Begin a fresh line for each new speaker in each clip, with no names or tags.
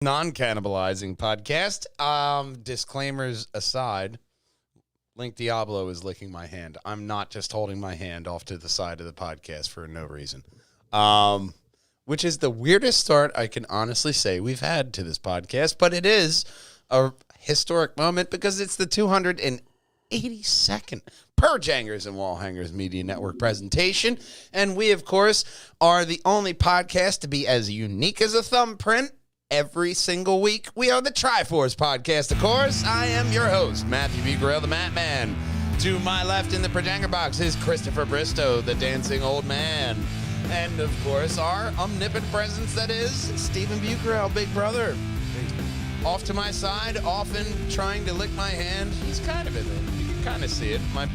Non-cannibalizing podcast. Disclaimers aside, Link Diablo is licking my hand. I'm not just holding my hand off to the side of the podcast for no reason. Which is the weirdest start I can honestly say we've had to this podcast, but it is a historic moment because it's the 282nd Purge Hangers and Wall Hangers Media Network presentation, and we, of course, are the only podcast to be as unique as a thumbprint every single week. We are the Triforce Podcast, of course. I am your host, Matthew B. Grail, the Mat Man. To my left in the Projanger box is Christopher Bristow, the dancing old man. And, of course, our omnipotent presence that is Stephen Bucarell, big brother. Off to my side, often trying to lick my hand. He's kind of in there. You can kind of see it. My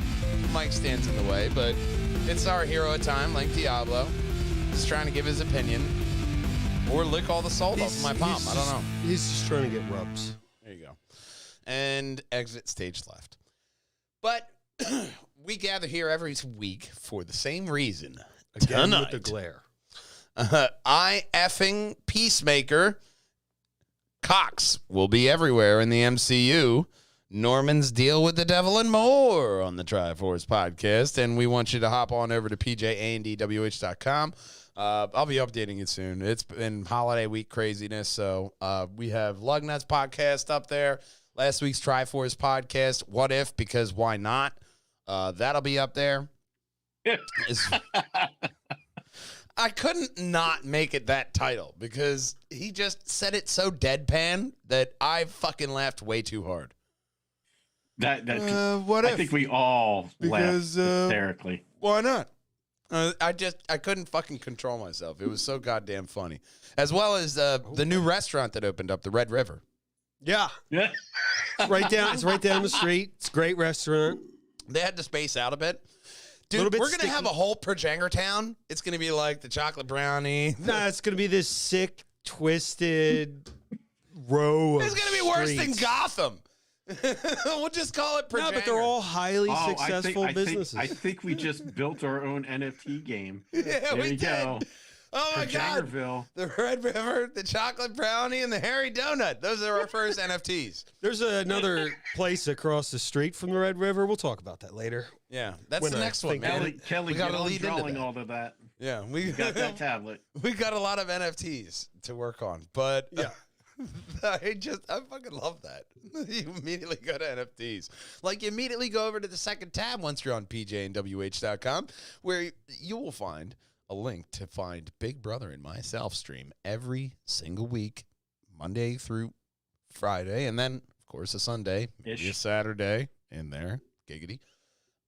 mic stands in the way, but it's our hero at time, Link Diablo. He's trying to give his opinion. Or lick all the salt off my palm. I don't know.
He's just trying to get rubs.
There you go. And exit stage left. But we gather here every week for the same reason.
Again with the glare.
I effing Peacemaker Cox will be everywhere in the MCU. Norman's Deal with the Devil and more on the Triforce Podcast. And we want you to hop on over to pjandwh.com. I'll be updating it soon. It's been holiday week craziness, so we have Lugnuts podcast up there. Last week's Triforce podcast, What If, because why not? That'll be up there. I couldn't not make it that title because he just said it so deadpan that I fucking laughed way too hard.
What if? I think we all laughed hysterically.
Why not? I couldn't fucking control myself. It was so goddamn funny. As well as the new restaurant that opened up, the Red River.
Yeah. It's right down the street. It's a great restaurant.
They had to space out a bit. Dude, we're going to have a whole Projanger town. It's going to be like the chocolate brownie.
No, it's going to be this sick, twisted row of
It's going to be worse than Gotham. We'll just call it Projanger.
No, but they're all highly successful businesses.
I think we just built our own NFT game.
Yeah,
there
we
you go.
Oh, my God. The Red River, the chocolate brownie, and the hairy donut. Those are our first NFTs.
There's another place across the street from the Red River. We'll talk about that later.
Yeah, that's the next one, man.
Kelly,
we got to lead
into
that.
all of that.
Yeah,
we got that tablet.
We got a lot of NFTs to work on, but
yeah.
I fucking love that. You immediately go to NFTs. Like, you immediately go over to the second tab once you're on pjandwh.com, where you will find a link to find Big Brother and myself stream every single week, Monday through Friday, and then, of course, a Sunday, maybe a Saturday in there, giggity.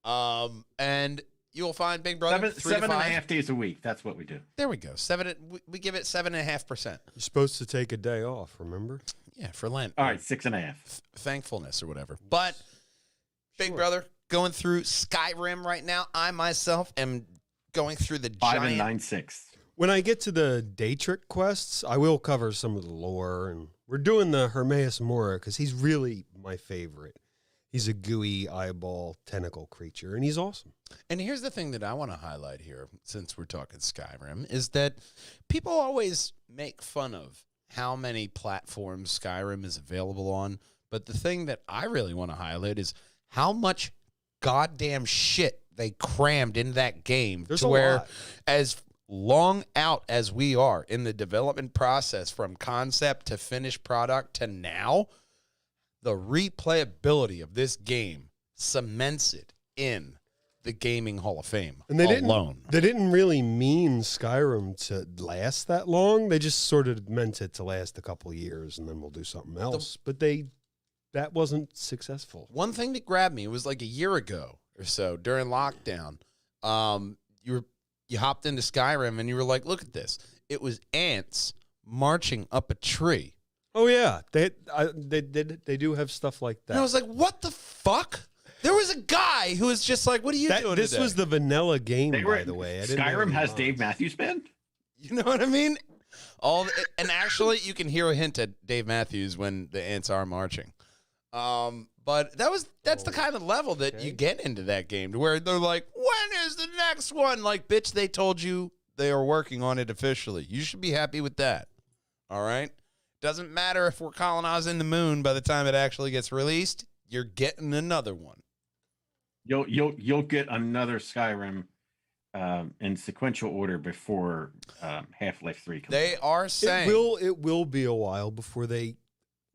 And you will find Big Brother
7.5 days a week. That's what we do.
There we go. We give it 7.5%.
You're supposed to take a day off, remember?
Yeah, for Lent.
All right, 6.5.
Thankfulness or whatever. But Big Brother going through Skyrim right now. I myself am going through the
5
giant...
and 9/6.
When I get to the day trick quests, I will cover some of the lore, and we're doing the Hermaeus Mora because he's really my favorite. He's a gooey eyeball tentacle creature, and he's awesome.
And here's the thing that I want to highlight here, since we're talking Skyrim, is that people always make fun of how many platforms Skyrim is available on. But the thing that I really want to highlight is how much goddamn shit they crammed into that game.
There's
to
a
where,
lot.
as long out as we are in the development process from concept to finished product to now, the replayability of this game cements it in the Gaming Hall of Fame
and they
alone.
They didn't really mean Skyrim to last that long. They just sort of meant it to last a couple of years, and then we'll do something else. But that wasn't successful.
One thing that grabbed me was like a year ago or so during lockdown. You hopped into Skyrim and you were like, "Look at this! It was ants marching up a tree."
Oh yeah, they do have stuff like that.
And I was like, "What the fuck?" There was a guy who was just like, "What are you doing
This
today?"
was the vanilla game, by the way.
Skyrim has Dave Matthews Band?
You know what I mean? And actually, you can hear a hint at Dave Matthews when the ants are marching. But that's the kind of level that you get into that game, to where they're like, "When is the next one?" Like, bitch, they told you they are working on it officially. You should be happy with that. All right? Doesn't matter if we're colonizing the moon by the time it actually gets released. You're getting another one.
You'll get another Skyrim in sequential order before Half-Life 3 comes
They
out.
are saying
It will be a while before they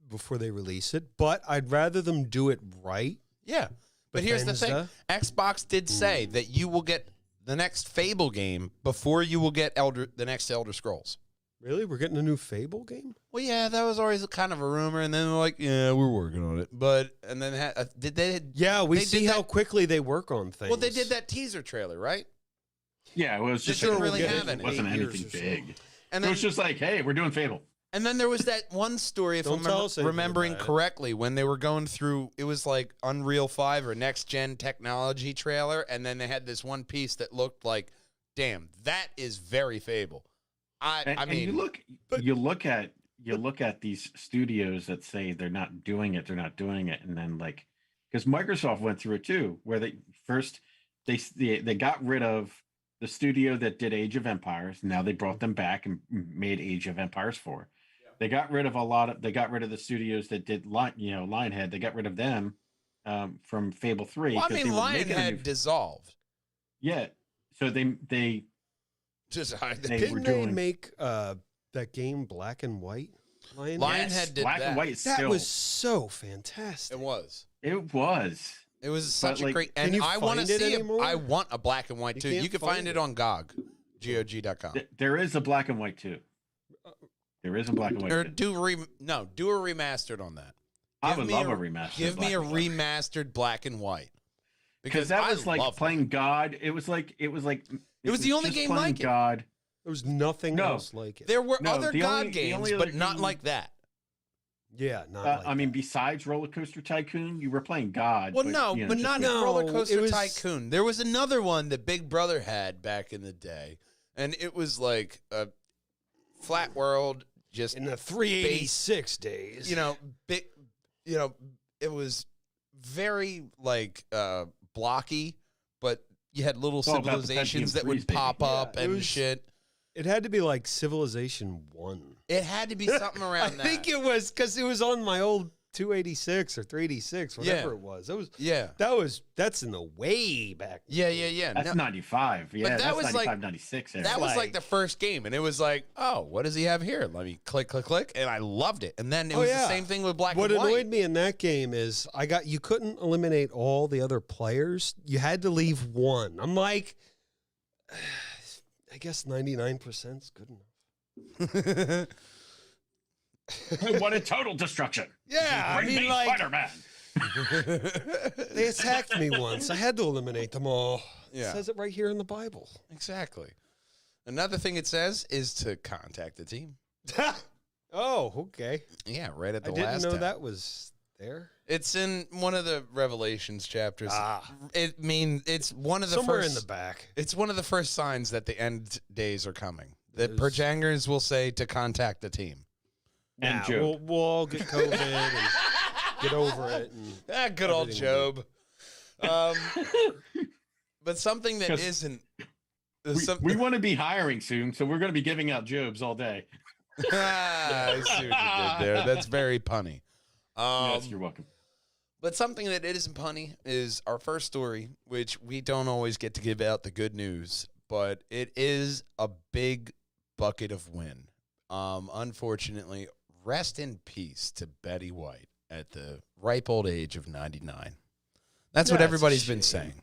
release it, but I'd rather them do it right.
Yeah. But here's the thing.
Bethesda?
Xbox did say that you will get the next Fable game before you will get the next Elder Scrolls.
Really? We're getting a new Fable game?
Well, yeah, that was always kind of a rumor, and then they're like, yeah, we're working on it. But, and then did they?
Yeah, we
They
see
did
how
that-
quickly they work on things.
Well, they did that teaser trailer, right?
Yeah, it was
They
just
didn't
like,
really
it
have any.
wasn't
8 years
anything
or so.
big.
And
It
then,
was just like, hey, we're doing Fable.
and then there was that one story, if
Don't
I'm
tell us anything
remembering
about it.
correctly, when they were going through, it was like Unreal 5 or Next Gen technology trailer, and then they had this one piece that looked like, damn, that is very Fable. I
And
mean,
you look at these studios that say they're not doing it, and then like, because Microsoft went through it too, where they got rid of the studio that did Age of Empires. Now they brought them back and made Age of Empires 4. Yeah. They got rid of the studios that did Lionhead. They got rid of them from Fable 3.
well, I
'cause
mean,
they were making a new-
Lionhead dissolved.
Yeah, so they
Just
They were
Didn't they
doing-
make that game Black and White?
Lionhead did
Black
that.
and White is
That
still
was so fantastic.
It was.
it was.
It was such a
like,
great,
can
and
you
I want to
find it
see it.
anymore?
I want a black and white
You
too.
can't
You can
find
find it
it.
on GOG, GOG.com.
There is a Black and White too. There is a Black and White.
Or
too.
do a remastered on that.
I
give
would
me
love
a-
a remaster.
Give me a
Black and White.
remastered black and white
Because that
I
was like
love
playing God. It was like
It was the only
just
game
playing
like it.
God.
There was nothing
No.
else like it.
There were
No,
other
the
God
only- the
games,
only
but
other
not
game-
like that.
Yeah, not like
I mean,
that.
besides Roller Coaster Tycoon, you were playing God.
Well,
but,
no,
you know,
but
just
not
like-
No,
Roller Coaster
it was-
Tycoon. There was another one that Big Brother had back in the day, and it was like a flat world, just
in the 386 days.
big. It was very like blocky, but you had little
all about the
civilizations that
Pentium
would
3s, baby.
pop up
Yeah, it
and
was-
shit.
it had to be like Civilization 1.
It had to be something
I
around that.
think it was because it was on my old 286 or 386, whatever
Yeah.
it was. That was
Yeah.
that's in the way back.
Yeah.
That's
No,
95. Yeah,
that
that's
was
95,
like-
96.
that was like the first game, and it was like, oh, what does he have here? Let me click, and I loved it. And then it
Oh,
was
yeah.
the same thing with Black
What
and White.
annoyed me in that game is you couldn't eliminate all the other players. You had to leave one. I'm like, I guess 99% is good enough.
what a total destruction.
Yeah, I
Bring
mean,
me
like,
Spider-Man.
they attacked me once. I had to eliminate them all.
Yeah.
It says it right here in the Bible.
Exactly. Another thing it says is to contact the team.
Oh, okay.
Yeah, right at
I
the
didn't
last
know
tab.
that was there.
It's in one of the Revelations chapters.
Ah.
It's one of the
Somewhere
first.
in the back.
It's one of the first signs that the end days are coming. The
There's-
Perjangers will say to contact the team.
And
Nah,
Job.
we'll all get COVID and get over it. And
Good old
Everything
Job. But something that
'Cause
isn't.
We want to be hiring soon, so we're going to be giving out Jobs all day.
I see what you did there. That's very punny.
Yes, you're welcome.
But something that isn't punny is our first story, which we don't always get to give out the good news, but it is a big bucket of win. Unfortunately, rest in peace to Betty White at the ripe old age of 99. That's what
That's a
everybody's been
shame.
saying.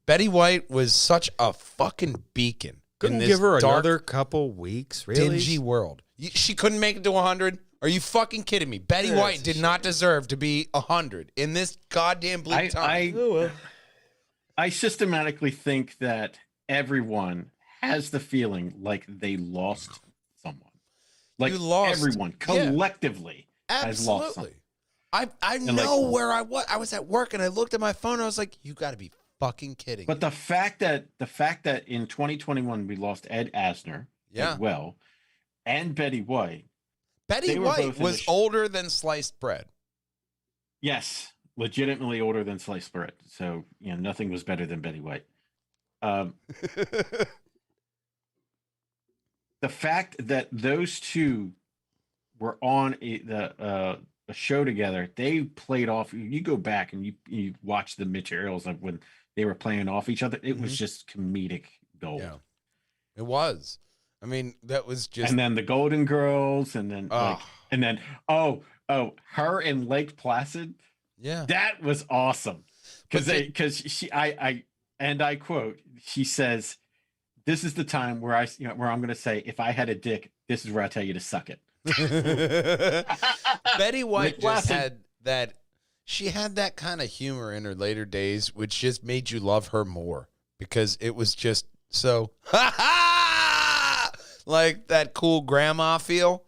Betty White was such a fucking beacon
couldn't
in this
give her
dark,
another couple weeks, really?
dingy world. She couldn't make it to 100. Are you fucking kidding me? Betty
That's
White
a
did not deserve to be 100 in this goddamn bleak time.
Oh, well.
I systematically think that everyone has the feeling like they lost someone. Like
You lost-
everyone
yeah.
collectively has lost someone.
Absolutely. I know where I was. I was at work and I looked at my phone and I was like, you got to be fucking kidding.
But the fact that in 2021 we lost Ed Asner
Yeah.
as well, and Betty White.
Betty
they were
White
both in
was
the
older than sliced bread.
Yes, legitimately older than sliced bread. So nothing was better than Betty White. The fact that those two were on a show together, they played off. You go back and you watch the materials of when they were playing off each other. It was just comedic gold.
Yeah, it was. I mean, that was just.
And then the Golden Girls, and then her and Lake Placid.
Yeah,
that was awesome. Because I quote, she says, "This is the time where where I'm going to say, if I had a dick, this is where I tell you to suck it."
Betty White just had that. She had that kind of humor in her later days, which just made you love her more because it was just so like that cool grandma feel.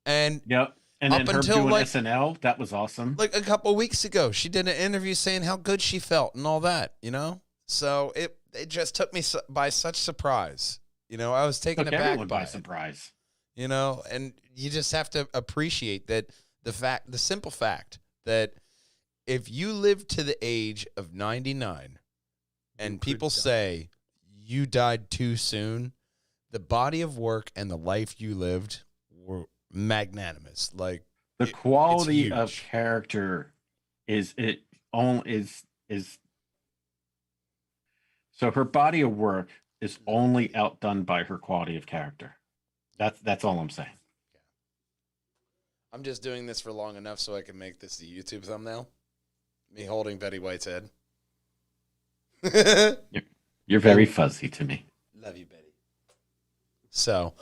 And
yep. And then her doing SNL, that was awesome.
Like a couple of weeks ago, she did an interview saying how good she felt and all that, you know? So it just took me by such surprise. You know, I was taken aback by
surprise.
You know, and you just have to appreciate that the simple fact that if you live to the age of 99 and people say you died too soon, the body of work and the life you lived were magnanimous. Like
the quality of character is so her body of work is only outdone by her quality of character. That's all I'm saying.
I'm just doing this for long enough so I can make this the YouTube thumbnail. Me holding Betty White's head.
You're very fuzzy to me.
Love you, Betty. So,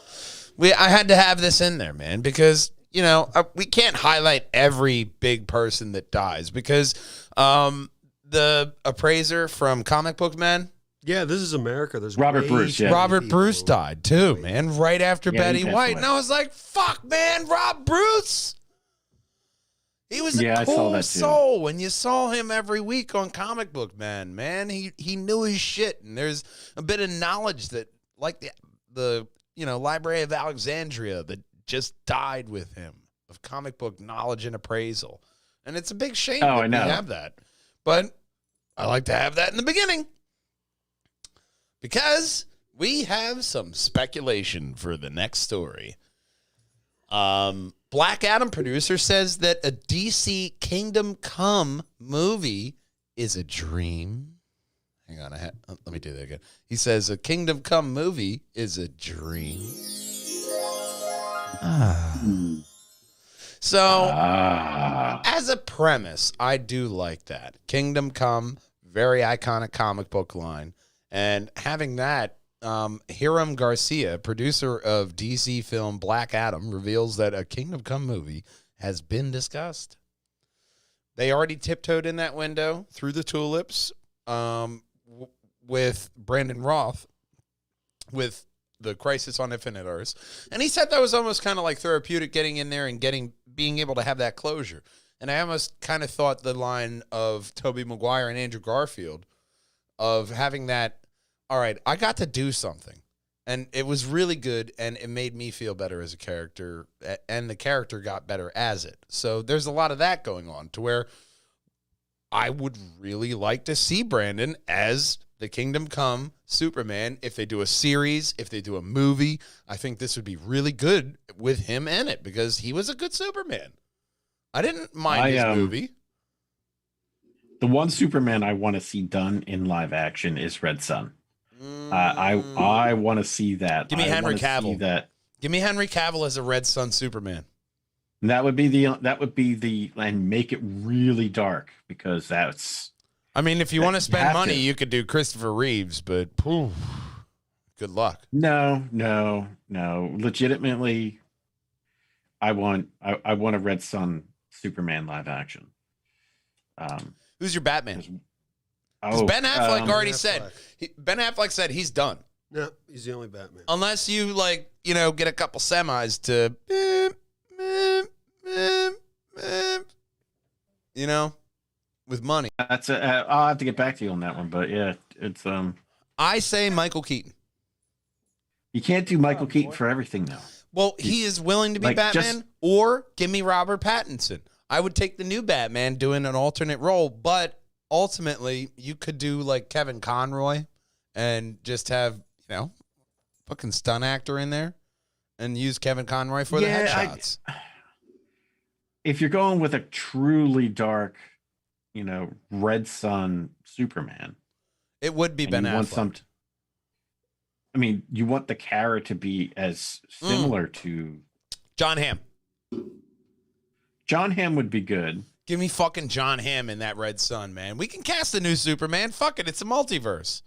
I had to have this in there, man, because, you know, we can't highlight every big person that dies because the appraiser from Comic Book Men.
Yeah, this is America. There's
Robert Bruce. Yeah.
Robert Bruce died too, man, right after Betty White. And I was like, fuck, man, Rob Bruce. He was a cool soul, and you saw him every week on Comic Book Man. He knew his shit, and there's a bit of knowledge that, like the Library of Alexandria that just died with him of comic book knowledge and appraisal, and it's a big shame that we have that. But I like to have that in the beginning because we have some speculation for the next story. Black Adam producer says that a DC Kingdom Come movie is a dream. Hang on, let me do that again. He says a Kingdom Come movie is a dream. So, as a premise, I do like that. Kingdom Come, very iconic comic book line. And having that, Hiram Garcia, producer of DC film Black Adam, reveals that a Kingdom Come movie has been discussed. They already tiptoed in that window through the tulips with Brandon Roth with the Crisis on Infinite Earths. And he said that was almost kind of like therapeutic getting in there and being able to have that closure. And I almost kind of thought the line of Tobey Maguire and Andrew Garfield of having that, all right, I got to do something. And it was really good, and it made me feel better as a character, and the character got better as it. So there's a lot of that going on to where I would really like to see Brandon as the Kingdom Come Superman. If they do a series, if they do a movie, I think this would be really good with him in it because he was a good Superman. I didn't mind his movie.
The one Superman I want to see done in live action is Red Son. I want to see that.
Give me Henry Cavill. Give me Henry Cavill as a Red Son Superman.
And that would be the and make it really dark because that's.
I mean, if you want to spend money, you could do Christopher Reeves, but poof, good luck.
No. Legitimately, I want a Red Son Superman live action.
Who's your Batman? Ben Affleck already said. Ben Affleck said he's done.
No, he's the only Batman.
Unless you get a couple semis to, with money.
That's I'll have to get back to you on that one, but yeah, it's
I say Michael Keaton.
You can't do Michael Keaton for everything now.
Well, he is willing to be Batman, or give me Robert Pattinson. I would take the new Batman doing an alternate role, but ultimately you could do like Kevin Conroy and just have, fucking stunt actor in there and use Kevin Conroy for the headshots.
if you're going with a truly dark, Red Sun Superman,
It would be Ben
you want
Affleck.
You want the Kara to be as similar to
John Hamm.
John Hamm would be good.
Give me fucking John Hamm in that Red Sun, man. We can cast a new Superman. Fuck it. It's a multiverse.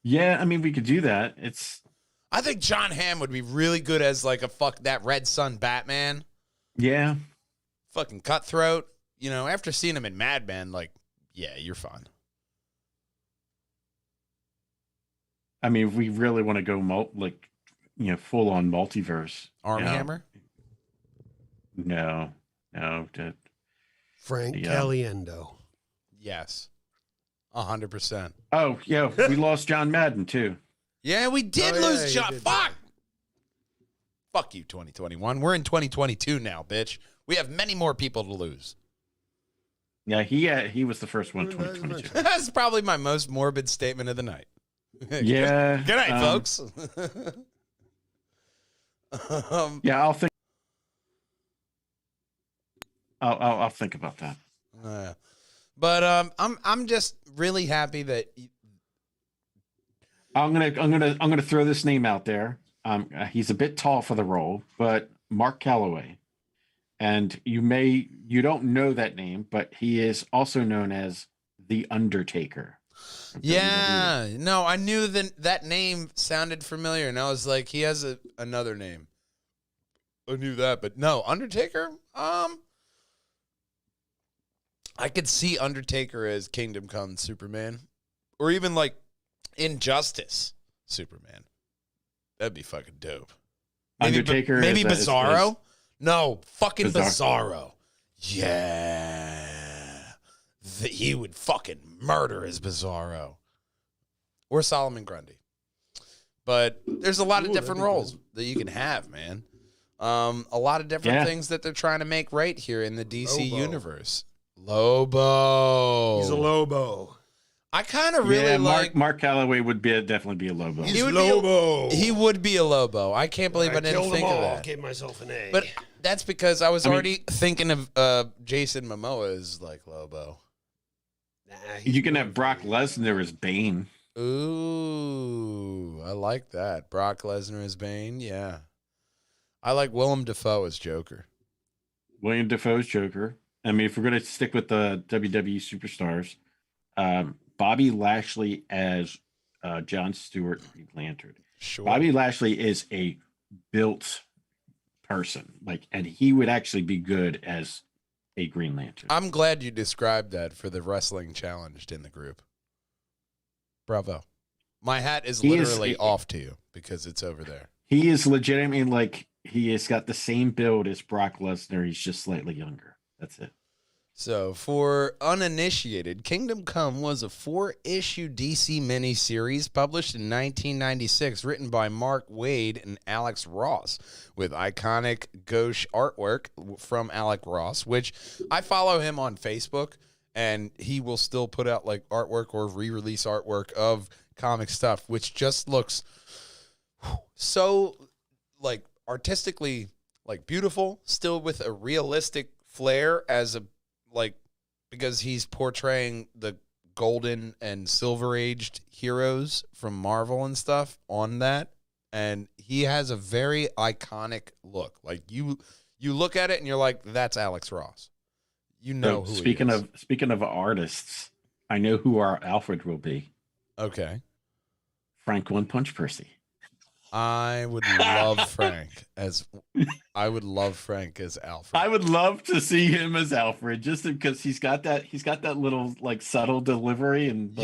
Yeah, we could do that.
I think John Hamm would be really good as like that Red Sun Batman.
Yeah.
Fucking cutthroat. After seeing him in Mad Men, like, yeah, you're fine.
If we really want to go full on multiverse.
Arm Hammer?
No.
Frank Caliendo.
Yes. 100%.
Oh, yeah, we lost John Madden too.
Yeah, we did
Oh,
lose
yeah,
John.
you did.
Fuck you, 2021. We're in 2022 now, bitch. We have many more people to lose.
Yeah, he was the first one in 2022.
That's probably my most morbid statement of the night.
Yeah.
Good night, folks.
Yeah, I'll think about that.
But I'm just really happy that
I'm gonna throw this name out there. He's a bit tall for the role, but Mark Calloway, and you don't know that name, but he is also known as the Undertaker.
yeah, no, I knew that name sounded familiar, and I was like, he has another name. I knew that, but no, Undertaker. I could see Undertaker as Kingdom Come Superman, or even like Injustice Superman. That'd be fucking dope.
Undertaker,
maybe
is
Bizarro. No, fucking
Bizarro.
Bizarro. Yeah, he would fucking murder as Bizarro, or Solomon Grundy. But there's a lot of different roles that you can have, man. A lot of different things that they're trying to make right here in the DC universe. Lobo.
He's a Lobo.
I kind of really like
Mark Calloway would definitely be a Lobo.
He's Lobo.
He would be a Lobo. I can't believe I didn't think of that.
Gave myself an A.
But that's because I was already thinking of Jason Momoa as like Lobo.
You can have Brock Lesnar as Bane.
Ooh, I like that. Brock Lesnar as Bane. Yeah, I like Willem Dafoe as Joker.
William Dafoe's Joker. If we're going to stick with the WWE superstars, Bobby Lashley as Jon Stewart Green Lantern.
Sure.
Bobby Lashley is a built person, and he would actually be good as a Green Lantern.
I'm glad you described that for the wrestling challenged in the group. Bravo. My hat is literally off to you because it's over there.
He is legitimately he has got the same build as Brock Lesnar. He's just slightly younger. That's it.
So, for uninitiated, Kingdom Come was a 4-issue DC miniseries published in 1996, written by Mark Waid and Alex Ross, with iconic gauche artwork from Alex Ross, which I follow him on Facebook, and he will still put out like artwork or re-release artwork of comic stuff, which just looks so like artistically like beautiful, still with a realistic flair because he's portraying the golden and silver aged heroes from Marvel and stuff on that, and he has a very iconic look. Like you look at it and you're like, that's Alex Ross. You know who
speaking
he is.
Speaking of artists, I know who our Alfred will be.
Okay.
Frank One Punch Percy.
I would love Frank as Alfred.
I would love to see him as Alfred, just because he's got that little like subtle delivery and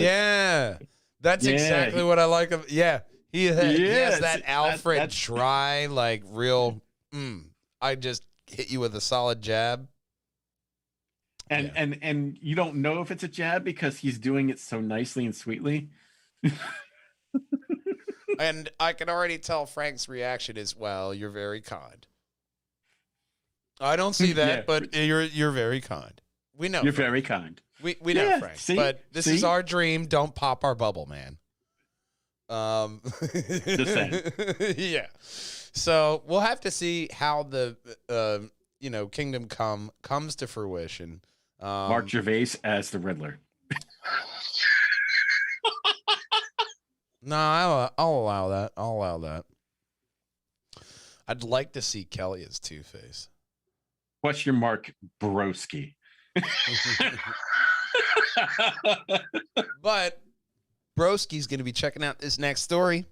that's exactly what I like of. Yeah, he has that Alfred
that's
dry like real. I just hit you with a solid jab,
and you don't know if it's a jab because he's doing it so nicely and sweetly.
And I can already tell Frank's reaction is, well, you're very kind. I don't see that, but you're very kind. We know
you're
Frank.
very kind.
We know Frank, but this is our dream. Don't pop our bubble, man.
Just saying.
Yeah. So we'll have to see how the Kingdom Come comes to fruition.
Mark Gervais as the Riddler.
No, I'll allow that. I'll allow that. I'd like to see Kelly as Two-Face.
Question mark Broski.
But Broski's going to be checking out this next story.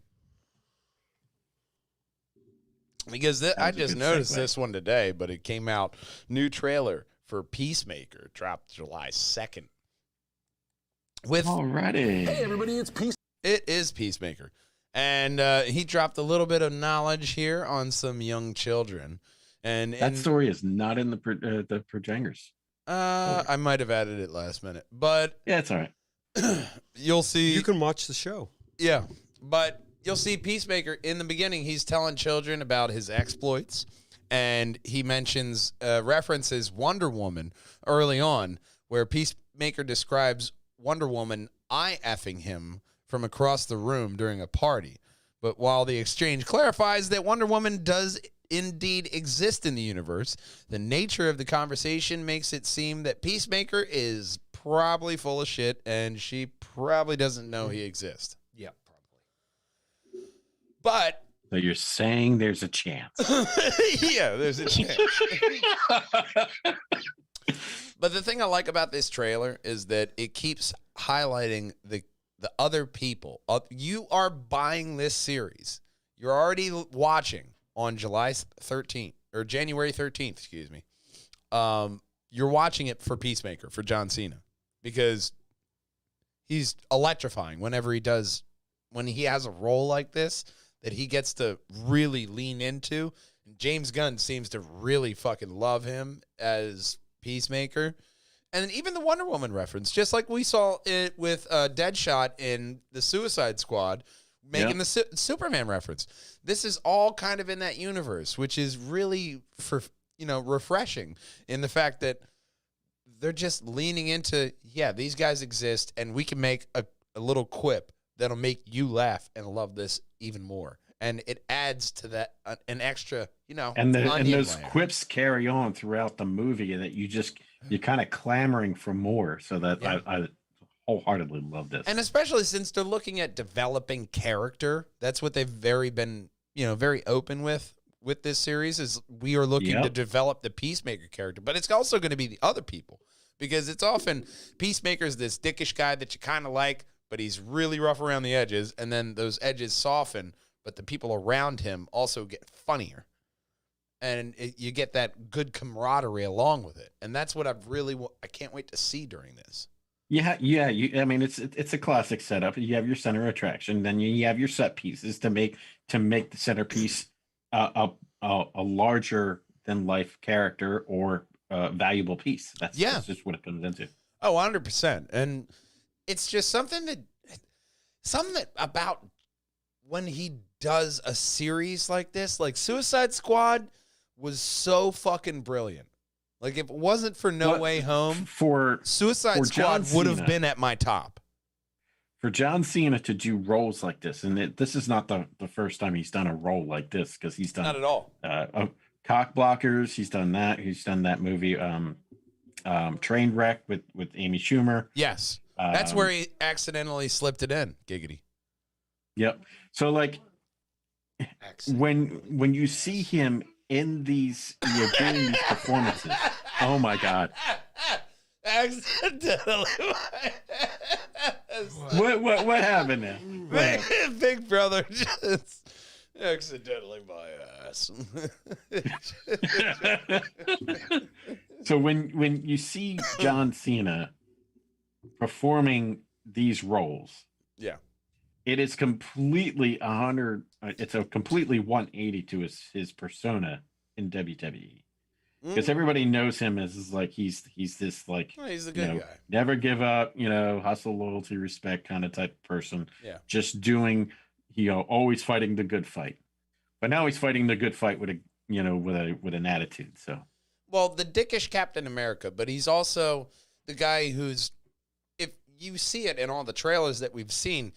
Because I just noticed this one today, but it came out. New trailer for Peacemaker dropped July 2nd.
Alrighty.
Hey, everybody, it's Peace.
It is Peacemaker. And he dropped a little bit of knowledge here on some young children. And
that story is not in the Projangers.
I might have added it last minute, but
yeah, it's all right.
You'll see.
You can watch the show.
Yeah, but you'll see Peacemaker in the beginning. He's telling children about his exploits, and he references Wonder Woman early on, where Peacemaker describes Wonder Woman eye-effing him from across the room during a party. But while the exchange clarifies that Wonder Woman does indeed exist in the universe, the nature of the conversation makes it seem that Peacemaker is probably full of shit and she probably doesn't know he exists.
Yeah, probably.
But
so you're saying there's a chance.
Yeah, there's a chance. But the thing I like about this trailer is that it keeps highlighting the other people. You are buying this series. You're already watching on July 13th or January 13th, excuse me. You're watching it for Peacemaker, for John Cena, because he's electrifying when he has a role like this that he gets to really lean into. James Gunn seems to really fucking love him as Peacemaker. And even the Wonder Woman reference, just like we saw it with Deadshot in the Suicide Squad, making the Superman reference. This is all kind of in that universe, which is really refreshing in the fact that they're just leaning into, these guys exist, and we can make a little quip that'll make you laugh and love this even more. And it adds to that an extra,
and those
layer.
Quips carry on throughout the movie that you're kind of clamoring for more. So that I wholeheartedly love this.
And especially since they're looking at developing character, that's what they've been very open with this series, is we are looking to develop the Peacemaker character, but it's also going to be the other people, because it's often Peacemaker's this dickish guy that you kind of like, but he's really rough around the edges, and then those edges soften, but the people around him also get funnier. And you get that good camaraderie along with it. And that's what I can't wait to see during this.
Yeah. It's a classic setup. You have your center attraction, then you have your set pieces to make the centerpiece a larger than life character or valuable piece. That's just what it comes into.
Oh, 100%. And it's just something that about when he does a series like this, like Suicide Squad was so fucking brilliant. Like, if it wasn't for No Way Home, Suicide Squad would have been at my top.
For John Cena to do roles like this, and this is not the first time he's done a role like this, because he's done
not at all.
Cock Blockers. He's done that. He's done that movie, Trainwreck with Amy Schumer.
Yes, that's where he accidentally slipped it in. Giggity.
Yep. So when you see him in these, doing these performances, oh my God.
Accidentally.
What happened now?
Big Brother just accidentally my ass.
So when you see John Cena performing these roles, it is completely it's a completely 180 to his persona in WWE. Because everybody knows him as he's this
he's the good guy.
Never give up, hustle, loyalty, respect kind of type of person.
Yeah.
Just doing, always fighting the good fight. But now he's fighting the good fight with with an attitude. So,
well, the dickish Captain America, but he's also the guy who's, if you see it in all the trailers that we've seen,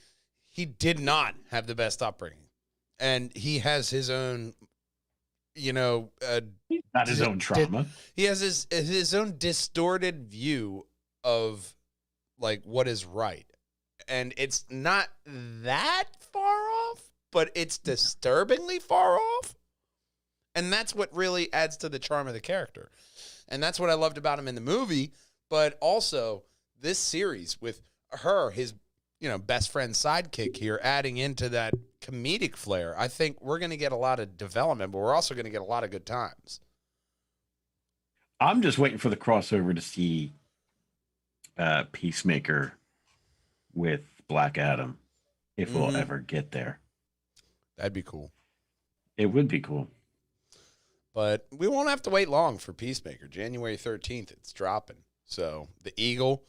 he did not have the best upbringing, and he has his own
Not his own trauma.
He has his own distorted view of like what is right. And it's not that far off, but it's disturbingly far off. And that's what really adds to the charm of the character. And that's what I loved about him in the movie, but also this series with her, his best friend sidekick here, adding into that comedic flair. I think we're going to get a lot of development, but we're also going to get a lot of good times.
I'm just waiting for the crossover to see Peacemaker with Black Adam, if we'll ever get there.
That'd be cool.
It would be cool.
But we won't have to wait long for Peacemaker. January 13th, it's dropping. So the Eagle,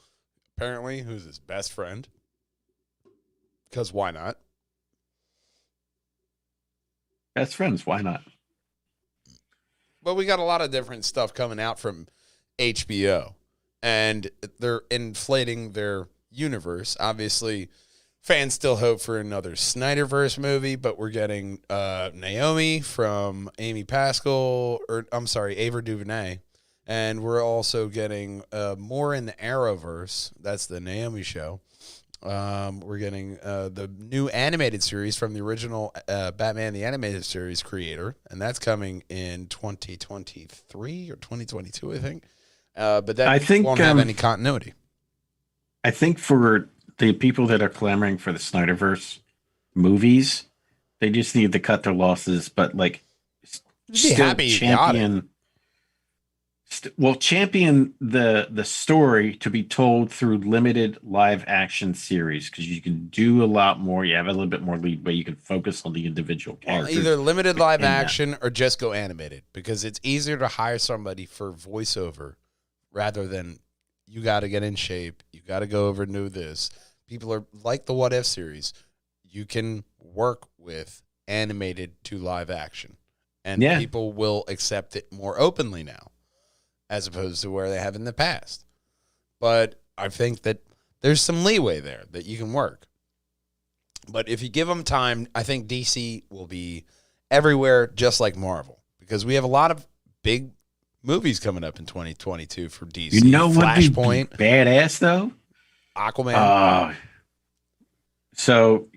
apparently, who's his best friend, because why not?
Best friends, why not?
But we got a lot of different stuff coming out from HBO, and they're inflating their universe. Obviously, fans still hope for another Snyderverse movie, but we're getting Naomi from Ava DuVernay, and we're also getting more in the Arrowverse. That's the Naomi show. We're getting the new animated series from the original Batman the Animated Series creator, and that's coming in 2023 or 2022, I think. But that won't have any continuity.
I think for the people that are clamoring for the Snyderverse movies, they just need to cut their losses, but like champion the story to be told through limited live action series, because you can do a lot more. You have a little bit more lead, but you can focus on the individual characters.
Either limited live action or just go animated, because it's easier to hire somebody for voiceover rather than you got to get in shape. You got to go over and do this. People are like the What If series. You can work with animated to live action, and people will accept it more openly now, as opposed to where they have in the past. But I think that there's some leeway there that you can work. But if you give them time, I think DC will be everywhere just like Marvel, because we have a lot of big movies coming up in 2022 for DC.
You know what?
Flashpoint,
badass though?
Aquaman.
So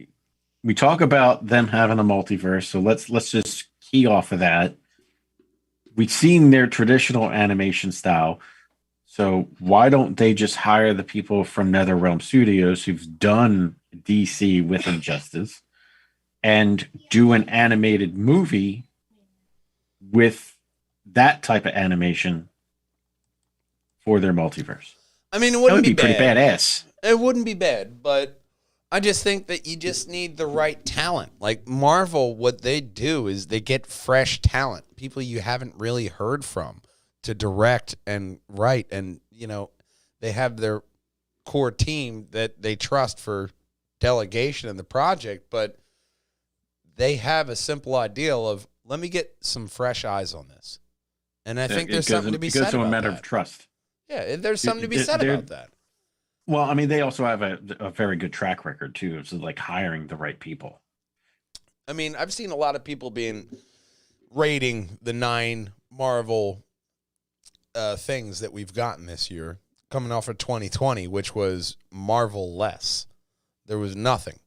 we talk about them having a multiverse. So let's just key off of that. We've seen their traditional animation style. So why don't they just hire the people from NetherRealm Studios who've done DC with Injustice and do an animated movie with that type of animation for their multiverse?
I mean, it wouldn't be
pretty badass.
It wouldn't be bad, but I just think that you just need the right talent. Like Marvel, what they do is they get fresh talent, people you haven't really heard from, to direct and write. And, they have their core team that they trust for delegation in the project, but they have a simple ideal of, let me get some fresh eyes on this. And I think there's something to be said about that. It goes to a matter of
trust.
Yeah, there's something to be said about that.
Well, I mean, they also have a very good track record, too, of like hiring the right people.
I mean, I've seen a lot of people rating the 9 Marvel things that we've gotten this year, coming off of 2020, which was Marvel-less. There was nothing.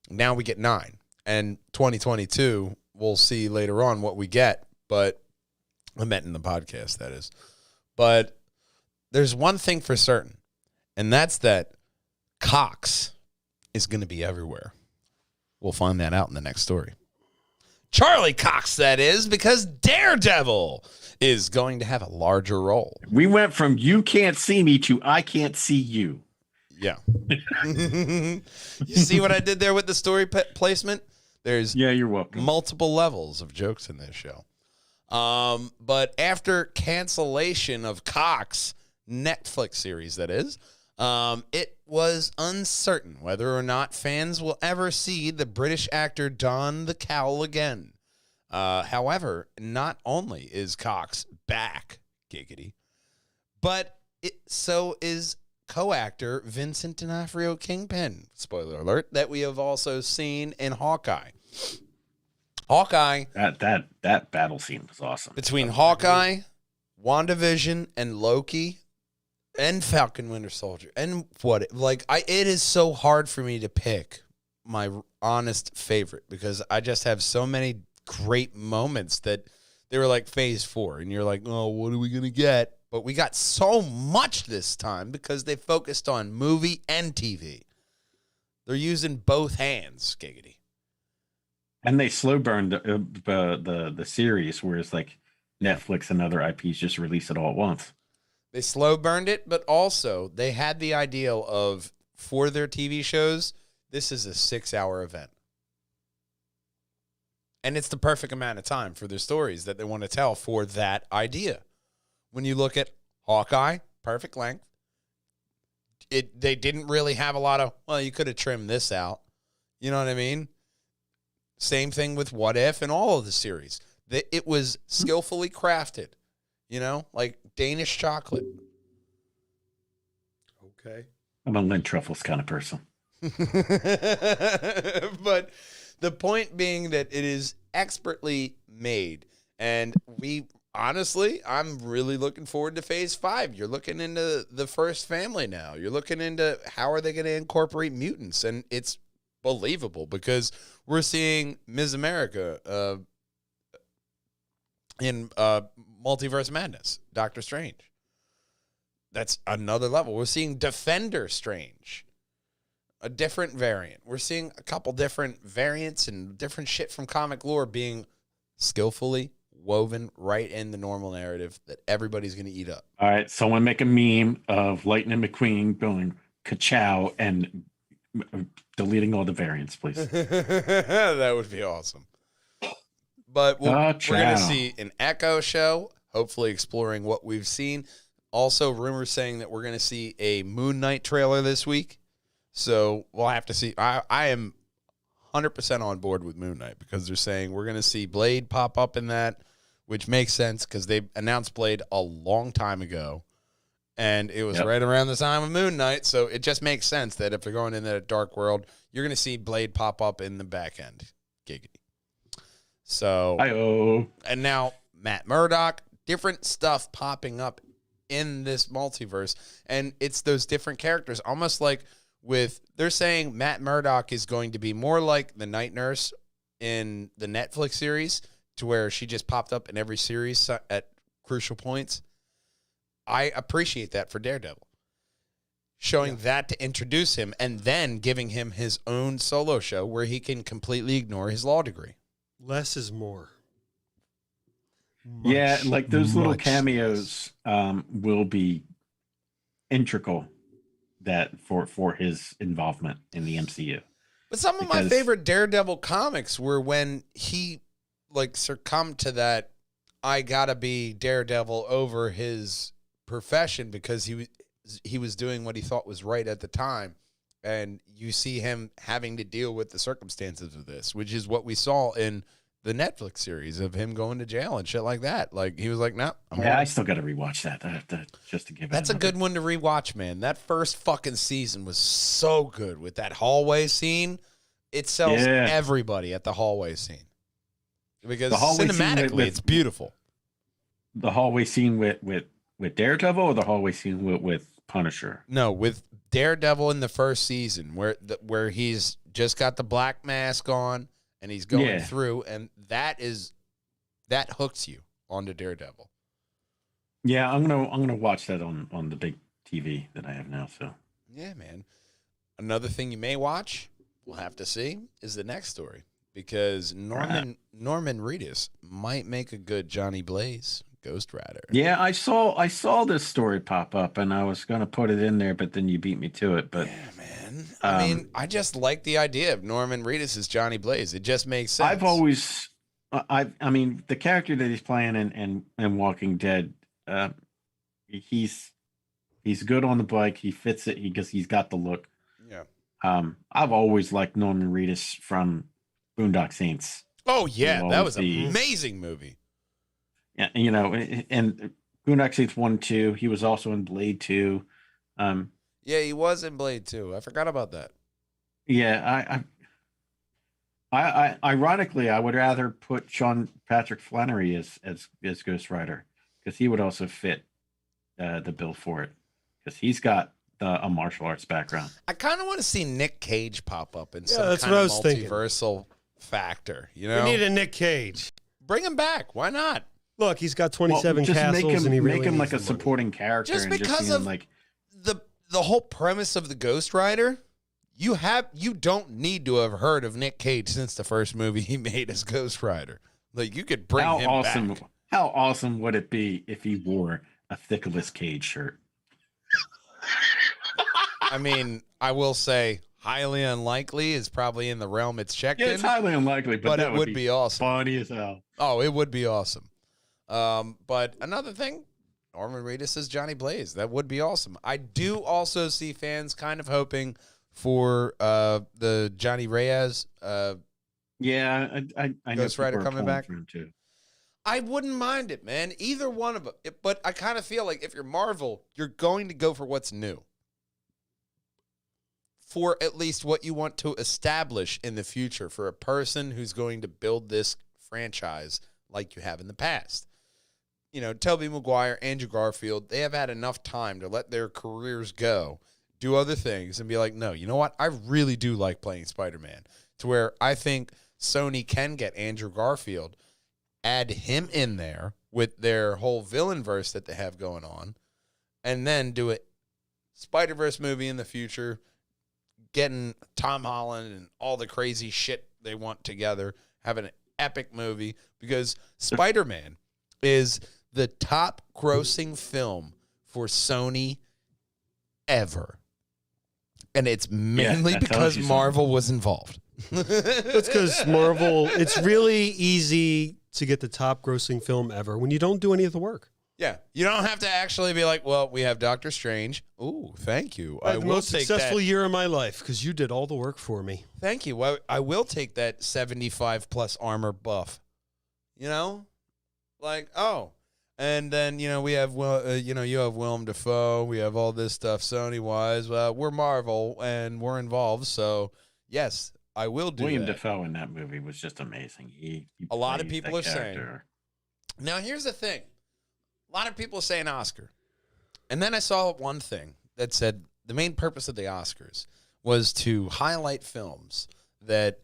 Now we get 9. And 2022, we'll see later on what we get, but I meant in the podcast, that is. But there's one thing for certain, and that's that Cox is going to be everywhere. We'll find that out in the next story. Charlie Cox, that is, because Daredevil is going to have a larger role.
We went from you can't see me to I can't see you.
Yeah. You see what I did there with the story placement? There's
you're welcome.
Multiple levels of jokes in this show. But after cancellation of Cox Netflix series, that is, it was uncertain whether or not fans will ever see the British actor don the cowl again. However, not only is Cox back, giggity, but so is co-actor Vincent D'Onofrio Kingpin, spoiler alert, that we have also seen in Hawkeye. Hawkeye,
That battle scene was awesome.
between Hawkeye, WandaVision, and Loki, and Falcon Winter Soldier, and it is so hard for me to pick my honest favorite because I just have so many great moments that they were like phase 4, and you're like, oh, what are we gonna get? But we got so much this time because they focused on movie and TV. They're using both hands, giggity.
And they slow burned the series, whereas like Netflix and other IPs just release it all at once.
They slow burned it, but also they had the ideal of, for their TV shows, this is a 6-hour event. And it's the perfect amount of time for their stories that they want to tell for that idea. When you look at Hawkeye, perfect length. They didn't really have a lot of, well, you could have trimmed this out. You know what I mean? Same thing with What If and all of the series. It was skillfully crafted, like Danish chocolate.
Okay.
I'm a Lint Truffles kind of person.
But the point being that it is expertly made. And I'm really looking forward to phase 5. You're looking into the first family now. You're looking into how are they going to incorporate mutants. And it's believable because we're seeing Ms. America in Multiverse Madness, Doctor Strange. That's another level. We're seeing Defender Strange, a different variant. We're seeing a couple different variants and different shit from comic lore being skillfully woven right in the normal narrative that everybody's going to eat up.
All right, someone make a meme of Lightning McQueen going ka-chow and deleting all the variants, please.
That would be awesome. But we're going to see an Echo show, hopefully exploring what we've seen. Also, rumors saying that we're going to see a Moon Knight trailer this week. So we'll have to see. I am 100% on board with Moon Knight because they're saying we're going to see Blade pop up in that, which makes sense because they announced Blade a long time ago. And it was right around the time of Moon Knight. So it just makes sense that if they're going into that dark world, you're going to see Blade pop up in the back end. Giggity. So,
hi-oh.
And now Matt Murdock, different stuff popping up in this multiverse. And it's those different characters, almost like they're saying Matt Murdock is going to be more like the Night Nurse in the Netflix series, to where she just popped up in every series at crucial points. I appreciate that for Daredevil. Showing that to introduce him and then giving him his own solo show where he can completely ignore his law degree.
Less is more.
Yeah, like those little cameos will be integral for his involvement in the MCU.
But some of my favorite Daredevil comics were when he succumbed to that I gotta be Daredevil over his profession because he was doing what he thought was right at the time, and you see him having to deal with the circumstances of this, which is what we saw in the Netflix series of him going to jail and shit like that. Like he was like, "No, nah,
I still got to rewatch that. Just to give it.
That's a good one to rewatch, man. That first fucking season was so good with that hallway scene. It sells everybody at the hallway scene because cinematically it's beautiful.
The hallway scene with Daredevil, or the hallway scene with Punisher? No,
with Daredevil in the first season, where he's just got the black mask on and he's going through, and that hooks you onto Daredevil.
Yeah, I'm gonna watch that on the big TV that I have now. So
yeah, man. Another thing you may watch, we'll have to see, is the next story, because Norman Reedus might make a good Johnny Blaze Ghost Rider.
Yeah, I saw this story pop up, and I was gonna put it in there, but then you beat me to it. But
yeah, man. I mean, I just like the idea of Norman Reedus as Johnny Blaze. It just makes sense.
I've always, I mean, the character that he's playing in Walking Dead, he's good on the bike. He fits it because he's got the look.
Yeah.
I've always liked Norman Reedus from Boondock Saints.
Oh yeah, that was an amazing movie.
Yeah, and Boondock Saints 1, 2. He was also in Blade 2. Yeah,
he was in Blade 2. I forgot about that.
Yeah, Ironically, I would rather put Sean Patrick Flannery as Ghost Rider, because he would also fit the bill for it, because he's got a martial arts background.
I kind of want to see Nick Cage pop up in some
that's
kind
what I
of
was thinking.
multiversal factor. You know,
We need a Nick Cage.
bring him back. Why not?
Look, he's got 27
just
castles, and he really
make him like
needs
a
the money.
supporting character,
Just
and
because
just see him
of
like
the whole premise of the Ghost Rider. You don't need to have heard of Nick Cage since the first movie he made as Ghost Rider. Like, you could bring him back.
How awesome would it be if he wore a Nicolas Cage shirt?
I mean, I will say highly unlikely is probably in the realm it's checked
Yeah,
in.
it's highly unlikely, but
it would be awesome.
Funny as hell.
Oh, it would be awesome. But another thing, Norman Reedus as Johnny Blaze. That would be awesome. I do also see fans kind of hoping for the Johnny Reyes.
Yeah, I know
Ghost Rider
people are
coming
pulling
back?
for him too.
I wouldn't mind it, man. Either one of them. But I kind of feel like if you're Marvel, you're going to go for what's new. For at least what you want to establish in the future for a person who's going to build this franchise like you have in the past. You know, Tobey Maguire, Andrew Garfield, they have had enough time to let their careers go, do other things, and be like, no, you know what? I really do like playing Spider-Man. To where I think Sony can get Andrew Garfield, add him in there with their whole villain verse that they have going on, and then do a Spider-Verse movie in the future, getting Tom Holland and all the crazy shit they want together, having an epic movie, because Spider-Man is the top grossing film for Sony ever. And it's mainly because Marvel was involved.
That's because Marvel, it's really easy to get the top grossing film ever when you don't do any of the work.
Yeah. You don't have to actually be like, well, we have Doctor Strange. Ooh, thank you.
I had the most successful year of my life because you did all the work for me.
Thank you. I will take that 75 plus armor buff. You know? Like, oh. And then, you know, we have, you have Willem Dafoe. We have all this stuff Sony-wise. We're Marvel, and we're involved. So, yes, I will do
William
that.
Dafoe in that movie was just amazing. He
a lot of
plays
people are
that
saying.
character.
Now, here's the thing. A lot of people are saying Oscar. And then I saw one thing that said the main purpose of the Oscars was to highlight films that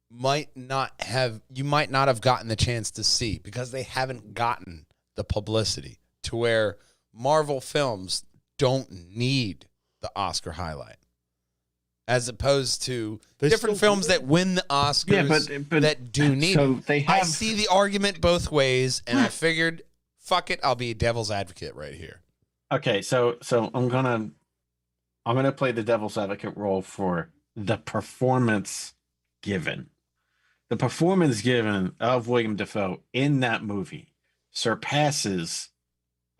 you might not have gotten the chance to see because they haven't gotten the publicity, to where Marvel films don't need the Oscar highlight, as opposed to different films that win the Oscars
but
that do need
so
it.
they have,
I see the argument both ways, and I figured, fuck it, I'll be a devil's advocate right here.
Okay, so I'm gonna play the devil's advocate role for the performance given. The performance given of William Dafoe in that movie surpasses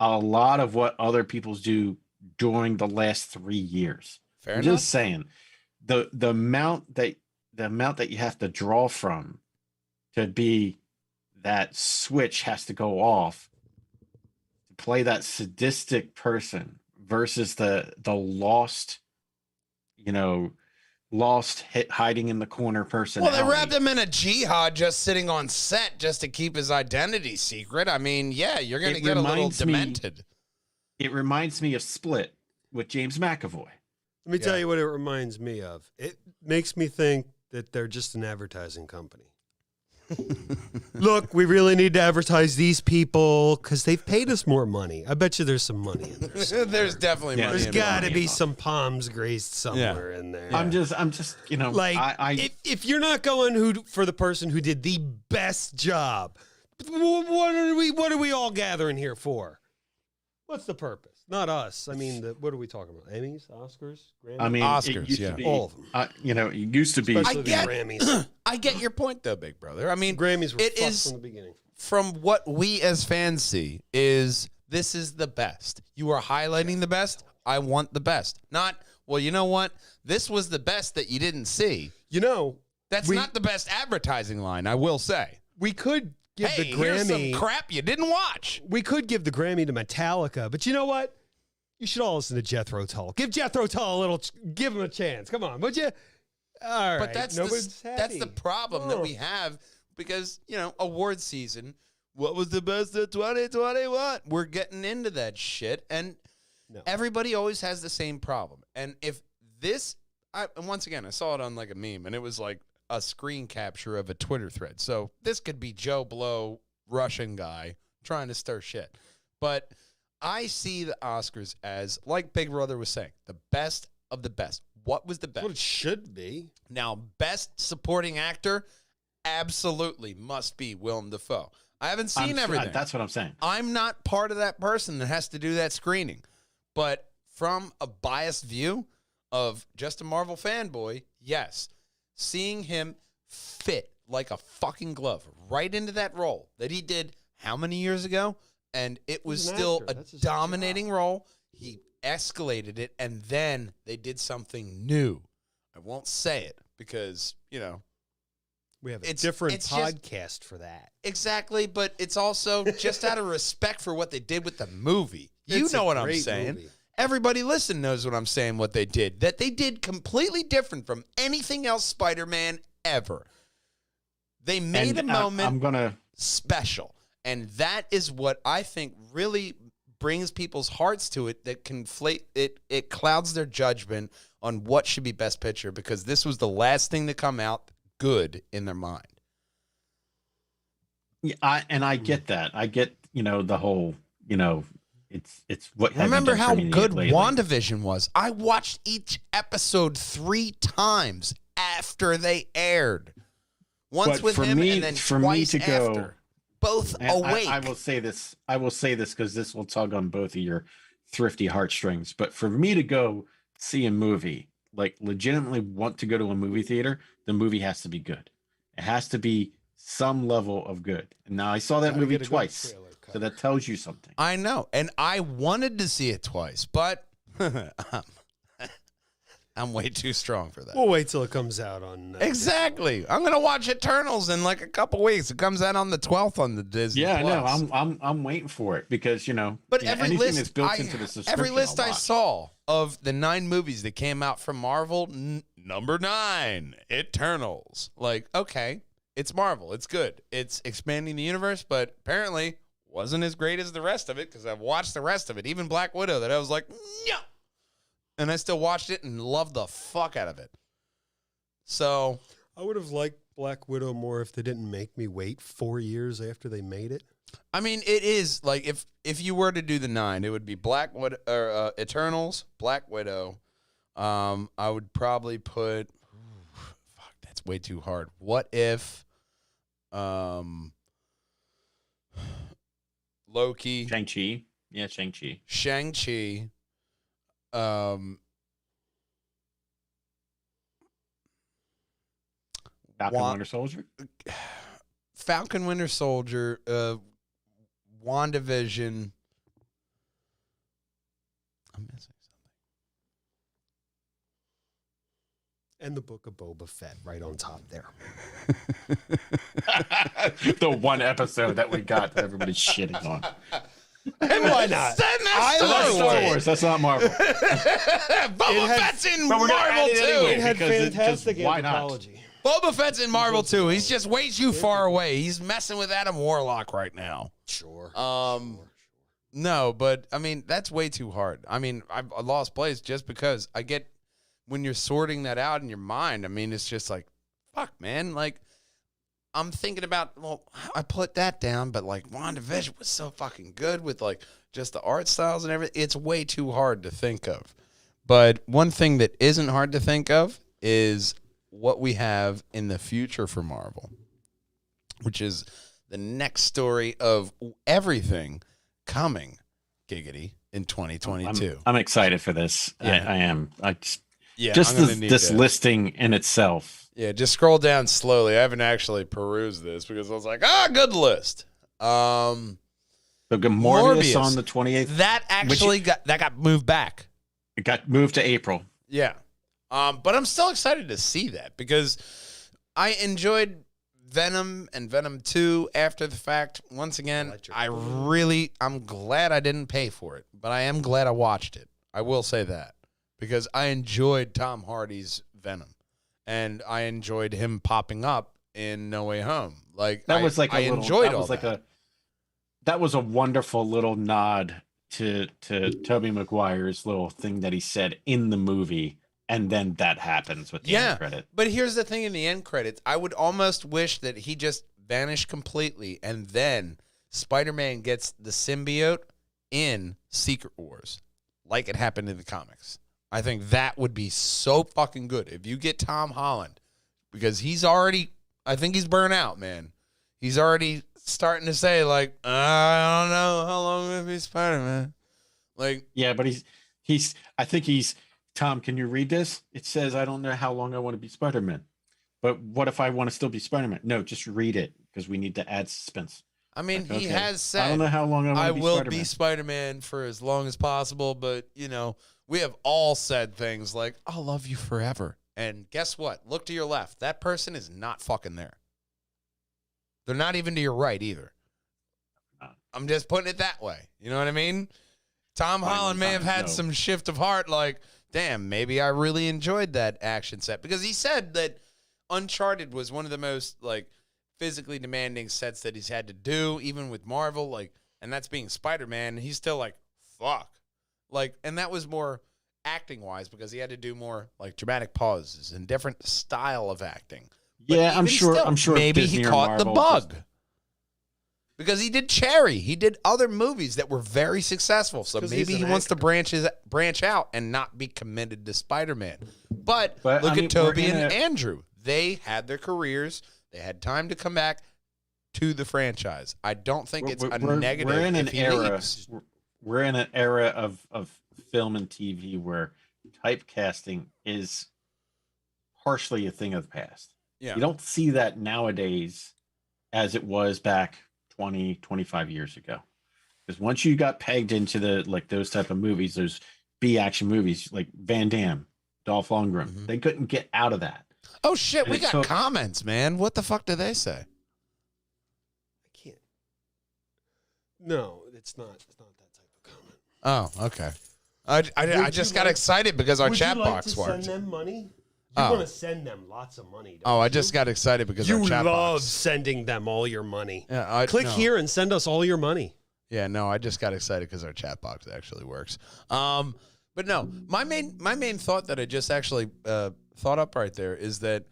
a lot of what other people do during the last 3 years.
Fair
I'm
enough.
just saying, the amount that you have to draw from to be that switch has to go off to play that sadistic person versus the lost, hiding in the corner person.
Well, they wrapped him in a jihad just sitting on set just to keep his identity secret. I mean, yeah, you're going to get a little demented.
It reminds me of Split with James McAvoy.
Let me tell you what it reminds me of. It makes me think that they're just an advertising company. Look, we really need to advertise these people because they've paid us more money. I bet you there's some money in there somewhere.
There's definitely money.
There's
in
got to
there.
be some palms graced somewhere in there.
I'm just,
like, if you're not going for the person who did the best job, what are we all gathering here for? What's the purpose? Not us. I mean, what are we talking about? Emmys, Oscars, Grammys?
I mean,
Oscars, yeah.
All of them.
It used to be.
Especially the Grammys.
I get your point, though, big brother. I mean,
Grammys were
it
fucked
is,
from the beginning.
from what we as fans see, is this is the best. You are highlighting the best. I want the best. Not, well, you know what? This was the best that you didn't see. That's not the best advertising line, I will say.
We could give the
here's
Grammy.
some crap you didn't watch.
We could give the Grammy to Metallica, but you know what? You should all listen to Jethro Tull. Give Jethro Tull give him a chance. Come on, would you? All right.
But that's
Nobody's
that's the
happy.
problem that we have because, award season, what was the best of 2021? We're getting into that shit. And everybody always has the same problem. And if this, and once again, I saw it on like a meme, and it was like a screen capture of a Twitter thread. So this could be Joe Blow, Russian guy, trying to stir shit. But I see the Oscars as, like Big Brother was saying, the best of the best. What was the best?
That's what it should be.
Now, best supporting actor absolutely must be Willem Dafoe. I haven't seen everything.
That's what I'm saying.
I'm not part of that person that has to do that screening. But from a biased view of just a Marvel fanboy, yes, seeing him fit like a fucking glove right into that role that he did how many years ago? And it was still a dominating role. He escalated it, and then they did something new. I won't say it because,
we have a different podcast for that.
Exactly, but it's also just out of respect for what they did with the movie. You know what I'm saying. Movie. Everybody listen knows what I'm saying, what they did. That they did completely different from anything else Spider-Man ever. They made a moment special. And that is what I think really brings people's hearts to it, that conflate it. It clouds their judgment on what should be Best Picture, because this was the last thing to come out good in their mind.
Yeah, I get that. I get, the whole, it's what.
Remember how good WandaVision was? I watched each episode 3 times after they aired. Once with him and then twice after. Both awake.
I will say this because this will tug on both of your thrifty heartstrings. But for me to go see a movie, like legitimately want to go to a movie theater, the movie has to be good. It has to be some level of good. And now I saw that movie twice, so that tells you something.
I know, and I wanted to see it twice, but I'm way too strong for that.
We'll wait till it comes out on...
exactly. I'm going to watch Eternals in like a couple weeks. It comes out on the 12th on the Disney
Plus.
no,
I'm waiting for it because,
but every
anything
list
that's built into the subscription,
every list I saw of the 9 movies that came out from Marvel, number 9, Eternals. Like, okay, it's Marvel. It's good. It's expanding the universe, but apparently wasn't as great as the rest of it because I've watched the rest of it. Even Black Widow, that I was like, no. And I still watched it and loved the fuck out of it. So
I would have liked Black Widow more if they didn't make me wait 4 years after they made it.
I mean, it is like if you were to do the 9, it would be Black Widow or Eternals, Black Widow. I would probably put fuck, that's way too hard. What if Loki,
Shang-Chi? Yeah, Shang-Chi.
Shang-Chi.
Winter Soldier?
Falcon Winter Soldier, WandaVision. I'm missing something.
And the Book of Boba Fett right on top there.
The one episode that we got that everybody's shitting on.
And why not?
I love Star Wars. That's not Marvel.
Boba Fett's in Marvel too.
It had fantastic anthropology.
Boba Fett's in Marvel too. He's just way too far away. He's messing with Adam Warlock right now.
Sure.
No, but I mean that's way too hard. I mean I lost place just because I get when you're sorting that out in your mind. I mean it's just like fuck, man. Like I'm thinking about, well, I put that down, but like WandaVision was so fucking good with like just the art styles and everything. It's way too hard to think of. But one thing that isn't hard to think of is what we have in the future for Marvel, which is the next story of everything coming, giggity, in 2022.
I'm excited for this. Yeah. I am.
Just
this listing in itself.
Yeah, just scroll down slowly. I haven't actually perused this because I was like, good list.
So Morbius on the 28th.
That actually got moved back.
It got moved to April.
Yeah. But I'm still excited to see that because I enjoyed Venom and Venom 2 after the fact. Once again, I'm glad I didn't pay for it, but I am glad I watched it. I will say that because I enjoyed Tom Hardy's Venom. and I enjoyed him popping up in No Way Home. Like
That was like
I enjoyed all that.
That was a wonderful little nod to Tobey Maguire's little thing that he said in the movie, and then that happens with the end credit.
But here's the thing: in the end credits, I would almost wish that he just vanished completely, and then Spider-Man gets the symbiote in Secret Wars, like it happened in the comics. I think that would be so fucking good if you get Tom Holland, because I think he's burnt out, man. He's already starting to say, like, I don't know how long will be Spider-Man. Like,
yeah, but I think he's, Tom, can you read this? It says, I don't know how long I want to be Spider-Man. But what if I want to still be Spider-Man? No, just read it, because we need to add suspense.
I mean,
like,
he has said,
I don't know how long I
will be Spider-Man for as long as possible, but, you know, we have all said things like, I'll love you forever. And guess what? Look to your left. That person is not fucking there. They're not even to your right either. I'm just putting it that way. You know what I mean? Tom Holland may have had some shift of heart, like, damn, maybe I really enjoyed that action set. Because he said that Uncharted was one of the most, like, physically demanding sets that he's had to do, even with Marvel, like, and that's being Spider-Man. He's still like, fuck. Like, and that was more acting-wise because he had to do more, like, dramatic pauses and different style of acting. But
yeah, I'm sure.
Maybe
Disney
he
or
caught the
Marvel
bug. Because he did Cherry. He did other movies that were very successful. So maybe he wants to branch out and not be committed to Spider-Man. But look at Toby and Andrew. They had their careers. They had time to come back to the franchise. I don't think it's a negative.
We're in an era. We're in an era of film and TV where typecasting is partially a thing of the past.
Yeah.
You don't see that nowadays as it was back 20, 25 years ago. Because once you got pegged into those type of movies, those B action movies like Van Damme, Dolph Lundgren, they couldn't get out of that.
Oh shit, and we got comments, man. What the fuck do they say?
I can't. No, it's not that type of comment.
Oh, okay. I just got excited because our chat box worked.
Would you like to send them money? You want to send them lots of money.
I just got excited because our chat box. You love
sending them all your money.
Yeah,
Click here and send us all your money.
Yeah, no, I just got excited because our chat box actually works. But no, my main thought that I just actually thought up right there is that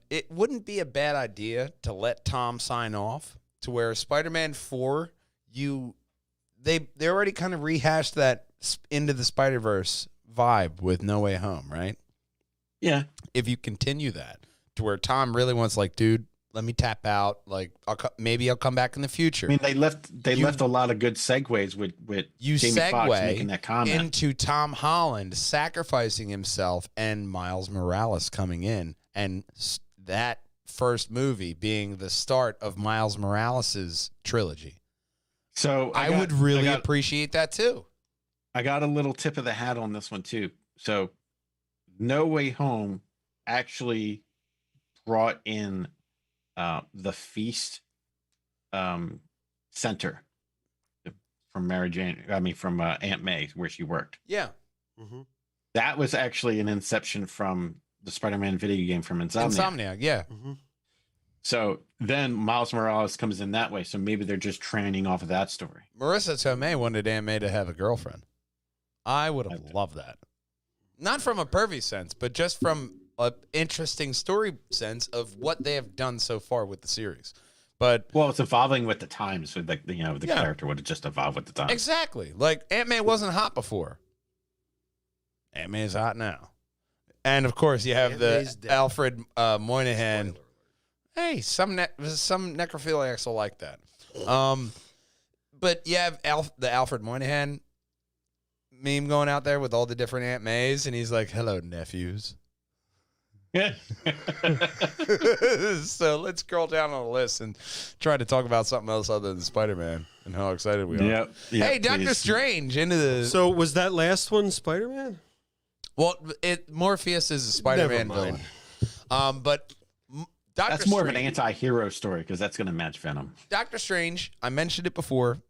it wouldn't be a bad idea to let Tom sign off to where Spider-Man 4, they already kind of rehashed that Into the Spider-Verse vibe with No Way Home, right?
Yeah.
If you continue that to where Tom really wants, like, dude, let me tap out. Like, maybe I'll come back in the future.
I mean, they left a lot of good segues with Jamie Foxx making that comment
into Tom Holland sacrificing himself and Miles Morales coming in, and that first movie being the start of Miles Morales' trilogy.
So
I would really appreciate that too.
I got a little tip of the hat on this one too. So No Way Home actually brought in the Feast center from Aunt May, where she worked.
Yeah.
Mm-hmm.
That was actually an inception from the Spider-Man video game from Insomniac.
Yeah.
Mm-hmm.
So then Miles Morales comes in that way. So maybe they're just training off of that story.
Marissa Tomei wanted Aunt May to have a girlfriend. I would have loved that. Not from a pervy sense, but just from an interesting story sense of what they have done so far with the series. But
it's evolving with the times. So the character would have just evolved with the times.
Exactly. Like Aunt May wasn't hot before. Aunt May is hot now. And of course you have Alfred Moynihan.
Spoiler.
Hey, some necrophiliacs will like that. But you have the Alfred Moynihan meme going out there with all the different Aunt Mays, and he's like, hello, nephews.
Yeah.
So let's scroll down on the list and try to talk about something else other than Spider-Man and how excited we are.
Yep,
hey, Doctor Strange into the...
So was that last one Spider-Man?
Well, Morpheus is a Spider-Man villain. But
that's more of an anti-hero story because that's going to match Venom.
Doctor Strange, I mentioned it before.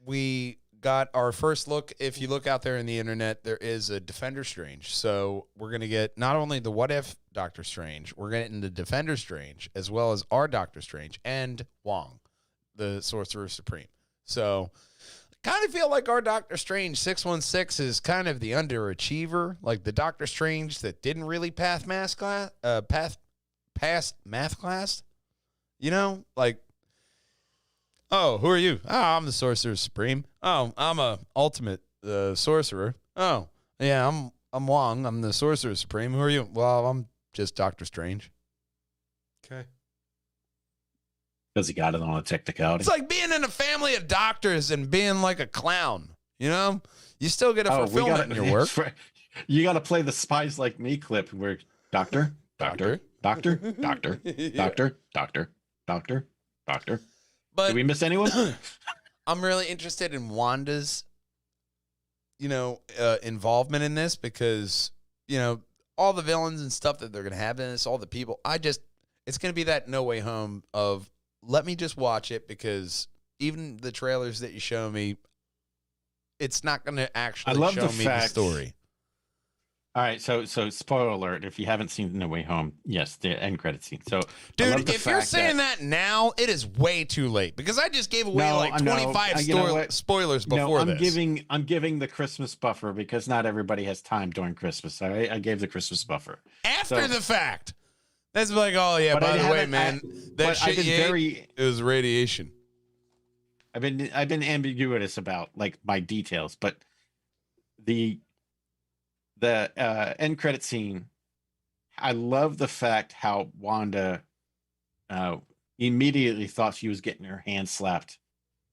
We got our first look. If you look out there in the internet, there is a Defender Strange. So we're going to get not only the What If Doctor Strange, we're getting the Defender Strange, as well as our Doctor Strange and Wong, the Sorcerer Supreme. So kind of feel like our Doctor Strange 616 is kind of the underachiever, like the Doctor Strange that didn't really pass math class, you know, like, oh, who are you? Oh, I'm the Sorcerer Supreme. Oh, I'm a ultimate sorcerer. Oh, yeah, I'm Wong. I'm the Sorcerer Supreme. Who are you? Well, I'm just Doctor Strange.
Okay.
Because he got it on a technicality.
It's like being in a family of doctors and being like a clown. You know, you still get a fulfillment in your work.
You got to play the Spies Like Me clip where doctor.
Yeah. But
Did we miss anyone?
I'm really interested in Wanda's, involvement in this because, all the villains and stuff that they're going to have in this, all the people, it's going to be that No Way Home of let me just watch it because even the trailers that you show me, it's not going to actually show me the story.
All right, so spoiler alert, if you haven't seen No Way Home, yes, the end credit scene. So,
dude, if you're saying that now, it is way too late because I just gave away 25 spoilers before this.
I'm giving the Christmas buffer because not everybody has time during Christmas. All right, I gave the Christmas buffer
after the fact. That's like, oh yeah, by the way, man, that shit it was radiation.
I've been ambiguous about like my details, but the end credit scene, I love the fact how Wanda immediately thought she was getting her hand slapped,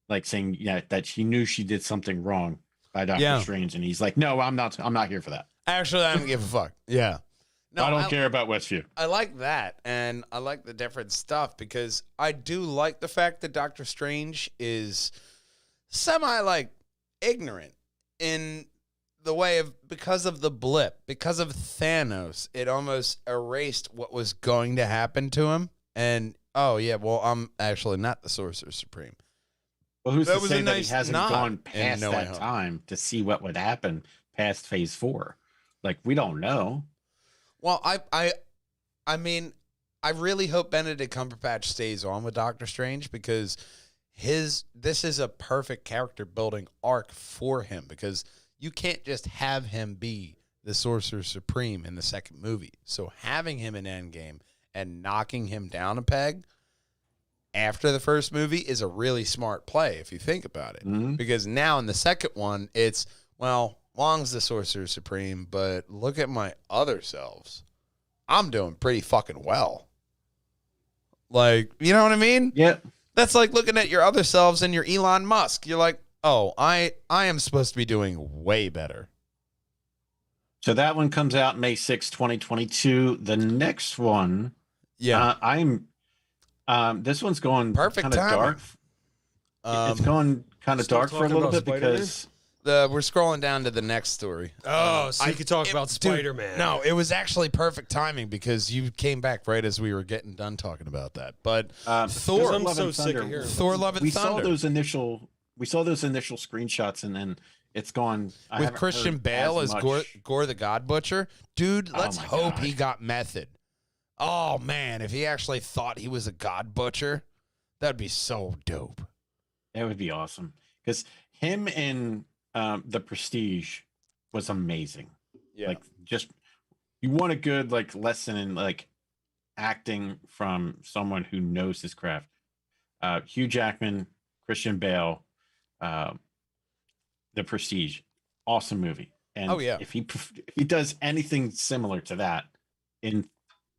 like saying that she knew she did something wrong by Doctor Strange, and he's like, no, I'm not here for that.
Actually, I don't give a fuck. Yeah.
No, I don't care about Westview.
I like that, and I like the different stuff because I do like the fact that Doctor Strange is semi ignorant in the way of because of the blip, because of Thanos, it almost erased what was going to happen to him. And I'm actually not the Sorcerer Supreme.
Well, who's to say that he hasn't gone past that time to see what would happen past Phase 4? Like, we don't know.
Well, I mean, I really hope Benedict Cumberbatch stays on with Doctor Strange because this is a perfect character building arc for him because you can't just have him be the Sorcerer Supreme in the second movie. So having him in Endgame and knocking him down a peg after the first movie is a really smart play if you think about it. Mm-hmm. Because now in the second one, it's, Wong's the Sorcerer Supreme, but look at my other selves. I'm doing pretty fucking well. Like, you know what I mean?
Yeah.
That's like looking at your other selves and your Elon Musk. You're like, oh, I am supposed to be doing way better.
So that one comes out May 6, 2022. The next one, this one's going
perfect
kind of dark. It's going kind of dark for a little bit because
we're scrolling down to the next story.
Oh, so you could talk about Spider-Man.
No, it was actually perfect timing because you came back right as we were getting done talking about that. But Thor,
I'm so sick of hearing
Thor: Love and Thunder.
We saw those initial screenshots, and then it's gone
with Christian Bale as Gore the God Butcher. Dude, let's hope he got method. Oh man, if he actually thought he was a God Butcher, that'd be so dope.
That would be awesome because him in The Prestige was amazing. Yeah, like just you want a good lesson in acting from someone who knows his craft. Hugh Jackman, Christian Bale, The Prestige, awesome movie. And if he does anything similar to that in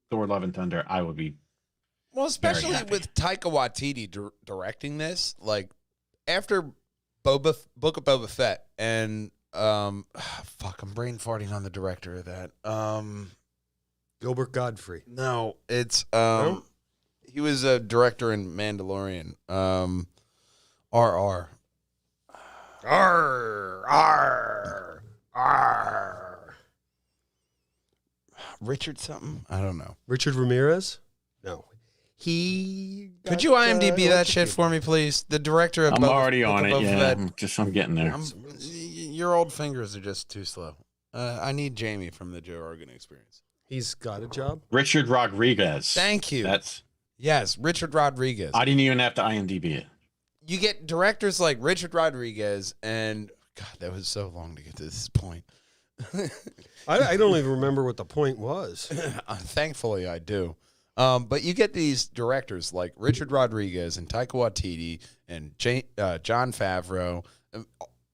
Thor: Love and Thunder, I would be
especially with Taika Waititi directing this. Like after Book of Boba Fett and I'm brain farting on the director of that.
Gilbert Godfrey.
No, it's he was a director in Mandalorian. RR. Richard something? I don't know.
Richard Ramirez? No. He
Could
got,
you IMDb that shit
electrocuted.
for me, please? The director of
I'm already on it.
Boba
Yeah,
Fett.
I'm getting there.
Your old fingers are just too slow. I need Jamie from the Joe Rogan Experience.
He's got a job.
Richard Rodriguez.
Thank you. Yes, Richard Rodriguez.
I didn't even have to IMDb it.
You get directors like Richard Rodriguez, and God, that was so long to get to this point.
I don't even remember what the point was.
Thankfully, I do. But you get these directors like Richard Rodriguez and Taika Waititi and Jon Favreau,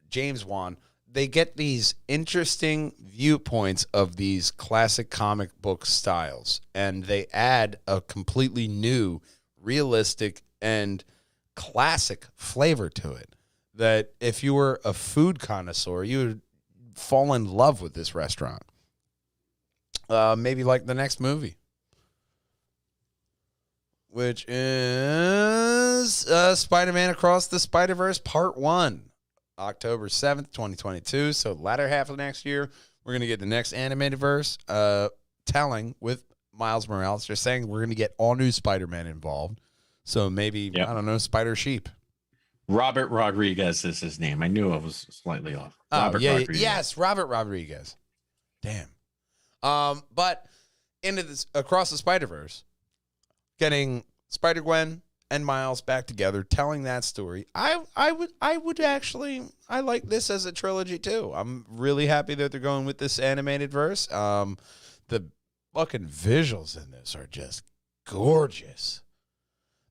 James Wan. They get these interesting viewpoints of these classic comic book styles, and they add a completely new, realistic, and classic flavor to it. That if you were a food connoisseur, you would fall in love with this restaurant. Maybe like the next movie, which is Spider-Man Across the Spider-Verse Part 1, October 7th, 2022. So latter half of next year, we're going to get the next animated verse telling with Miles Morales. They're saying we're going to get all new Spider-Man involved. So maybe, I don't know, Spider-Sheep.
Robert Rodriguez is his name. I knew I was slightly off.
Robert Rodriguez. Yes, Robert Rodriguez. Damn. But into this Across the Spider-Verse, getting Spider-Gwen and Miles back together, telling that story. I would actually like this as a trilogy too. I'm really happy that they're going with this animated verse. The fucking visuals in this are just gorgeous.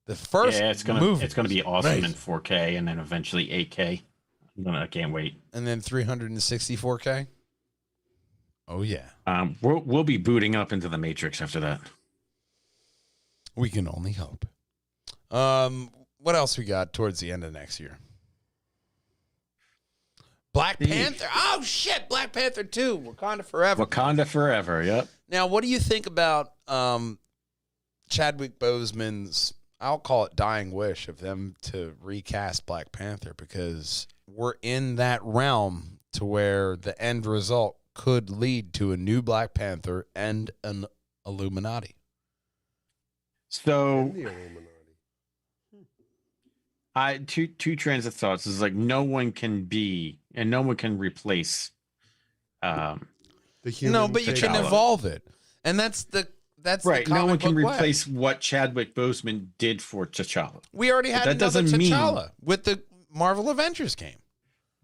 The first
it's gonna be awesome in 4K and then eventually 8K. I can't wait.
And then 364K. Oh yeah.
We'll be booting up into the Matrix after that.
We can only hope. What else we got towards the end of next year? Black Panther. Oh shit, Black Panther 2, Wakanda Forever.
Wakanda Forever, yep.
Now, what do you think about Chadwick Boseman's, I'll call it dying wish of them to recast Black Panther, because we're in that realm to where the end result could lead to a new Black Panther and an Illuminati.
So two trains of thoughts is like no one can be and no one can replace
the human.
No, but you can evolve it. And that's
right.
the
No one can
book
replace what Chadwick Boseman did for T'Challa.
We already had another T'Challa with the Marvel Avengers game.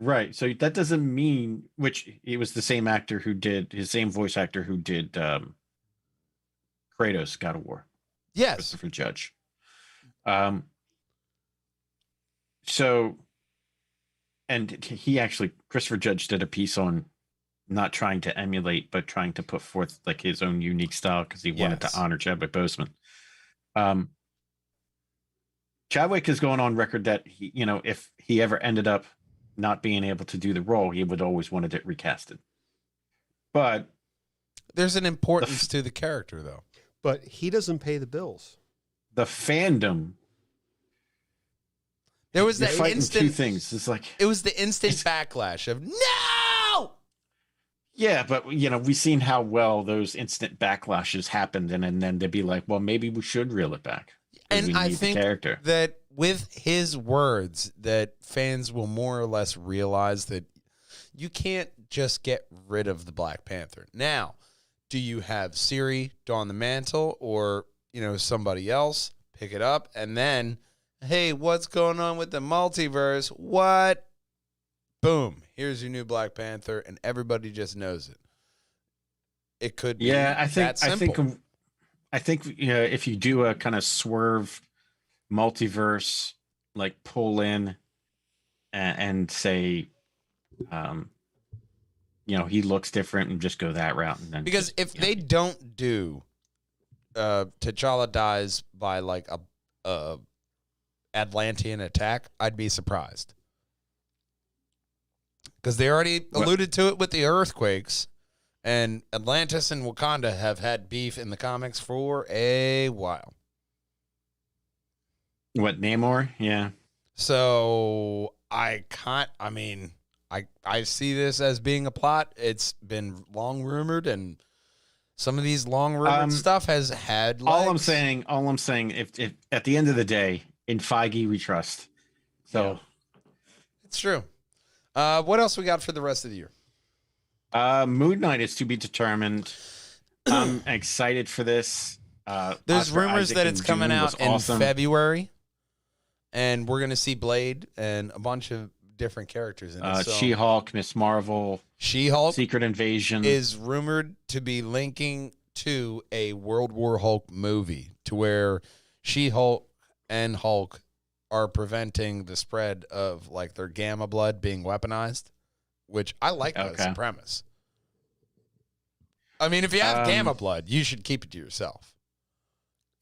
Right. So that doesn't mean, which it was the same actor who did, his same voice actor who did Kratos, God of War.
Yes.
Christopher Judge. So, and he actually, Christopher Judge did a piece on not trying to emulate, but trying to put forth like his own unique style because he wanted to honor Chadwick Boseman. Chadwick is going on record that he, if he ever ended up not being able to do the role, he would always wanted it recasted. But
there's an importance to the character, though.
But he doesn't pay the bills.
The fandom.
There was that instant.
Two things. It's like
it was the instant backlash of no.
Yeah, but we've seen how well those instant backlashes happened, and then they'd be like, "Well, maybe we should reel it back."
And I think that with his words, that fans will more or less realize that you can't just get rid of the Black Panther. Now, do you have Siri don the mantle, or somebody else pick it up, and then, hey, what's going on with the multiverse? What? Boom! Here's your new Black Panther, and everybody just knows it. It could be
I think if you do a kind of swerve multiverse, like pull in and say, he looks different, and just go that route, and then
because if they don't do T'Challa dies by like a Atlantean attack, I'd be surprised. Because they already alluded to it with the earthquakes, and Atlantis and Wakanda have had beef in the comics for a while.
What, Namor? Yeah.
So I see this as being a plot. It's been long rumored, and Some of these long rumored stuff has had legs.
All I'm saying, if all I'm saying, if at the end of the day, in Feige we trust. So
yeah. It's true. What else we got for the rest of the year?
Moon Knight is to be determined. I'm excited for this.
There's
Oscar
rumors
Isaac
that it's coming
Dune
out
was
in
awesome.
February, and we're gonna see Blade and a bunch of different characters in it. So
She-Hulk, Miss Marvel,
She-Hulk
Secret Invasion
is rumored to be linking to a World War Hulk movie, to where She-Hulk and Hulk are preventing the spread of like their gamma blood being weaponized, which I like that as a premise. I mean, if you have gamma blood, you should keep it to yourself.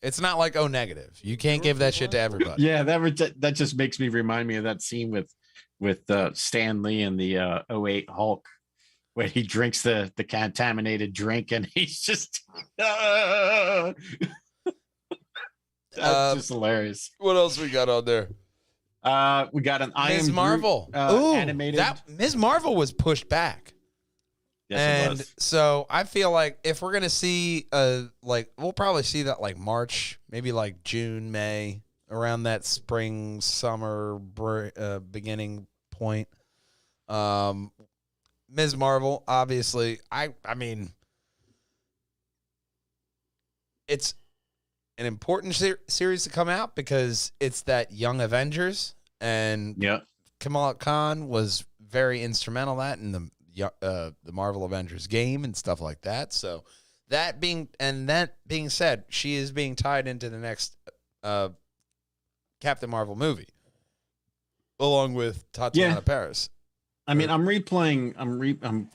It's not like O negative. You can't give that shit to everybody.
Yeah, that just makes me remind me of that scene with Stan Lee and the 08 Hulk, where he drinks the contaminated drink and he's just that's just hilarious.
What else we got on there?
We got an
Ms. Marvel.
animated.
That Ms. Marvel was pushed back.
Yes, it
And
was.
so I feel like if we're gonna see we'll probably see that like March, maybe like June, May, around that spring, summer beginning point. Ms. Marvel, obviously, I mean, it's an important series to come out because it's that Young Avengers, and
Yeah.
Kamala Khan was very instrumental in that in the Marvel Avengers game and stuff like that. So that being said, she is being tied into the next Captain Marvel movie, along with Tatiana Paris.
I mean, I'm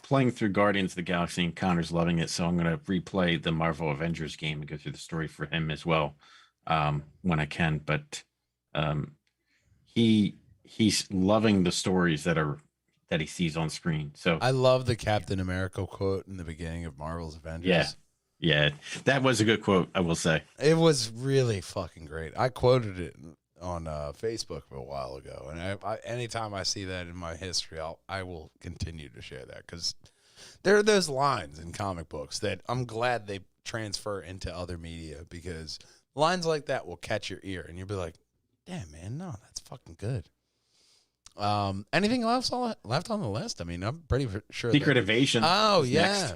playing through Guardians of the Galaxy, and Connor's loving it, so I'm going to replay the Marvel Avengers game and go through the story for him as well when I can. But he's loving the stories that he sees on screen. So
I love the Captain America quote in the beginning of Marvel's Avengers.
Yeah, that was a good quote, I will say.
It was really fucking great. I quoted it on Facebook a while ago, and I anytime I see that in my history, I will continue to share that, because there are those lines in comic books that I'm glad they transfer into other media, because lines like that will catch your ear, and you'll be like, "Damn, man, no, that's fucking good." Anything else left on the list? I mean, I'm pretty sure.
Secret Invasion.
Oh
is
yeah,
next.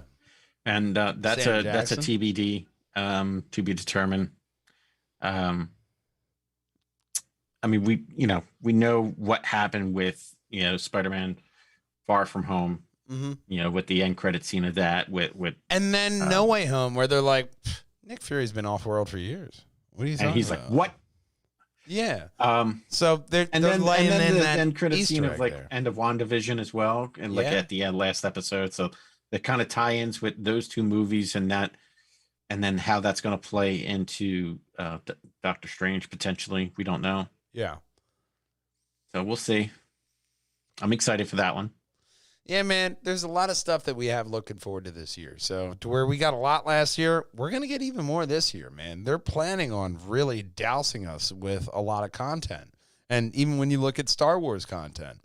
And that's
Sam
a
Jackson.
TBD, to be determined. I mean, we know what happened with Spider-Man Far From Home.
Mm-hmm.
With the end credit scene of that, with
and then No Way Home, where they're like, Nick Fury's been off world for years. What are you talking
and he's
about?
like, what?
Yeah.
So
they're
then
laying in
the
that
end credit
Easter
scene
egg
of like
there.
end of WandaVision as well, and like at the end last episode. So the kind of tie-ins with those two movies and that, and then how that's going to play into Doctor Strange potentially. We don't know.
Yeah.
So we'll see. I'm excited for that one.
Yeah, man, there's a lot of stuff that we have looking forward to this year. So to where we got a lot last year, we're going to get even more this year, man. They're planning on really dousing us with a lot of content. And even when you look at Star Wars content,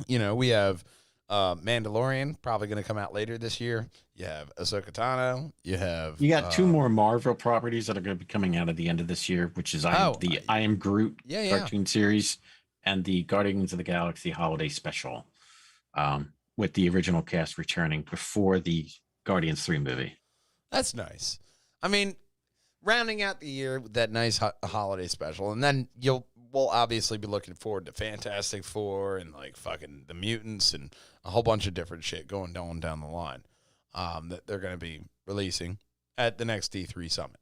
we have Mandalorian probably going to come out later this year. You have Ahsoka Tano. You
got two more Marvel properties that are going to be coming out at the end of this year, which is I Am Groot cartoon series and the Guardians of the Galaxy holiday special. With the original cast returning before the Guardians 3 movie.
That's nice. I mean, rounding out the year with that nice holiday special, and then we'll obviously be looking forward to Fantastic Four and like fucking the Mutants and a whole bunch of different shit going down the line that they're going to be releasing at the next D3 Summit.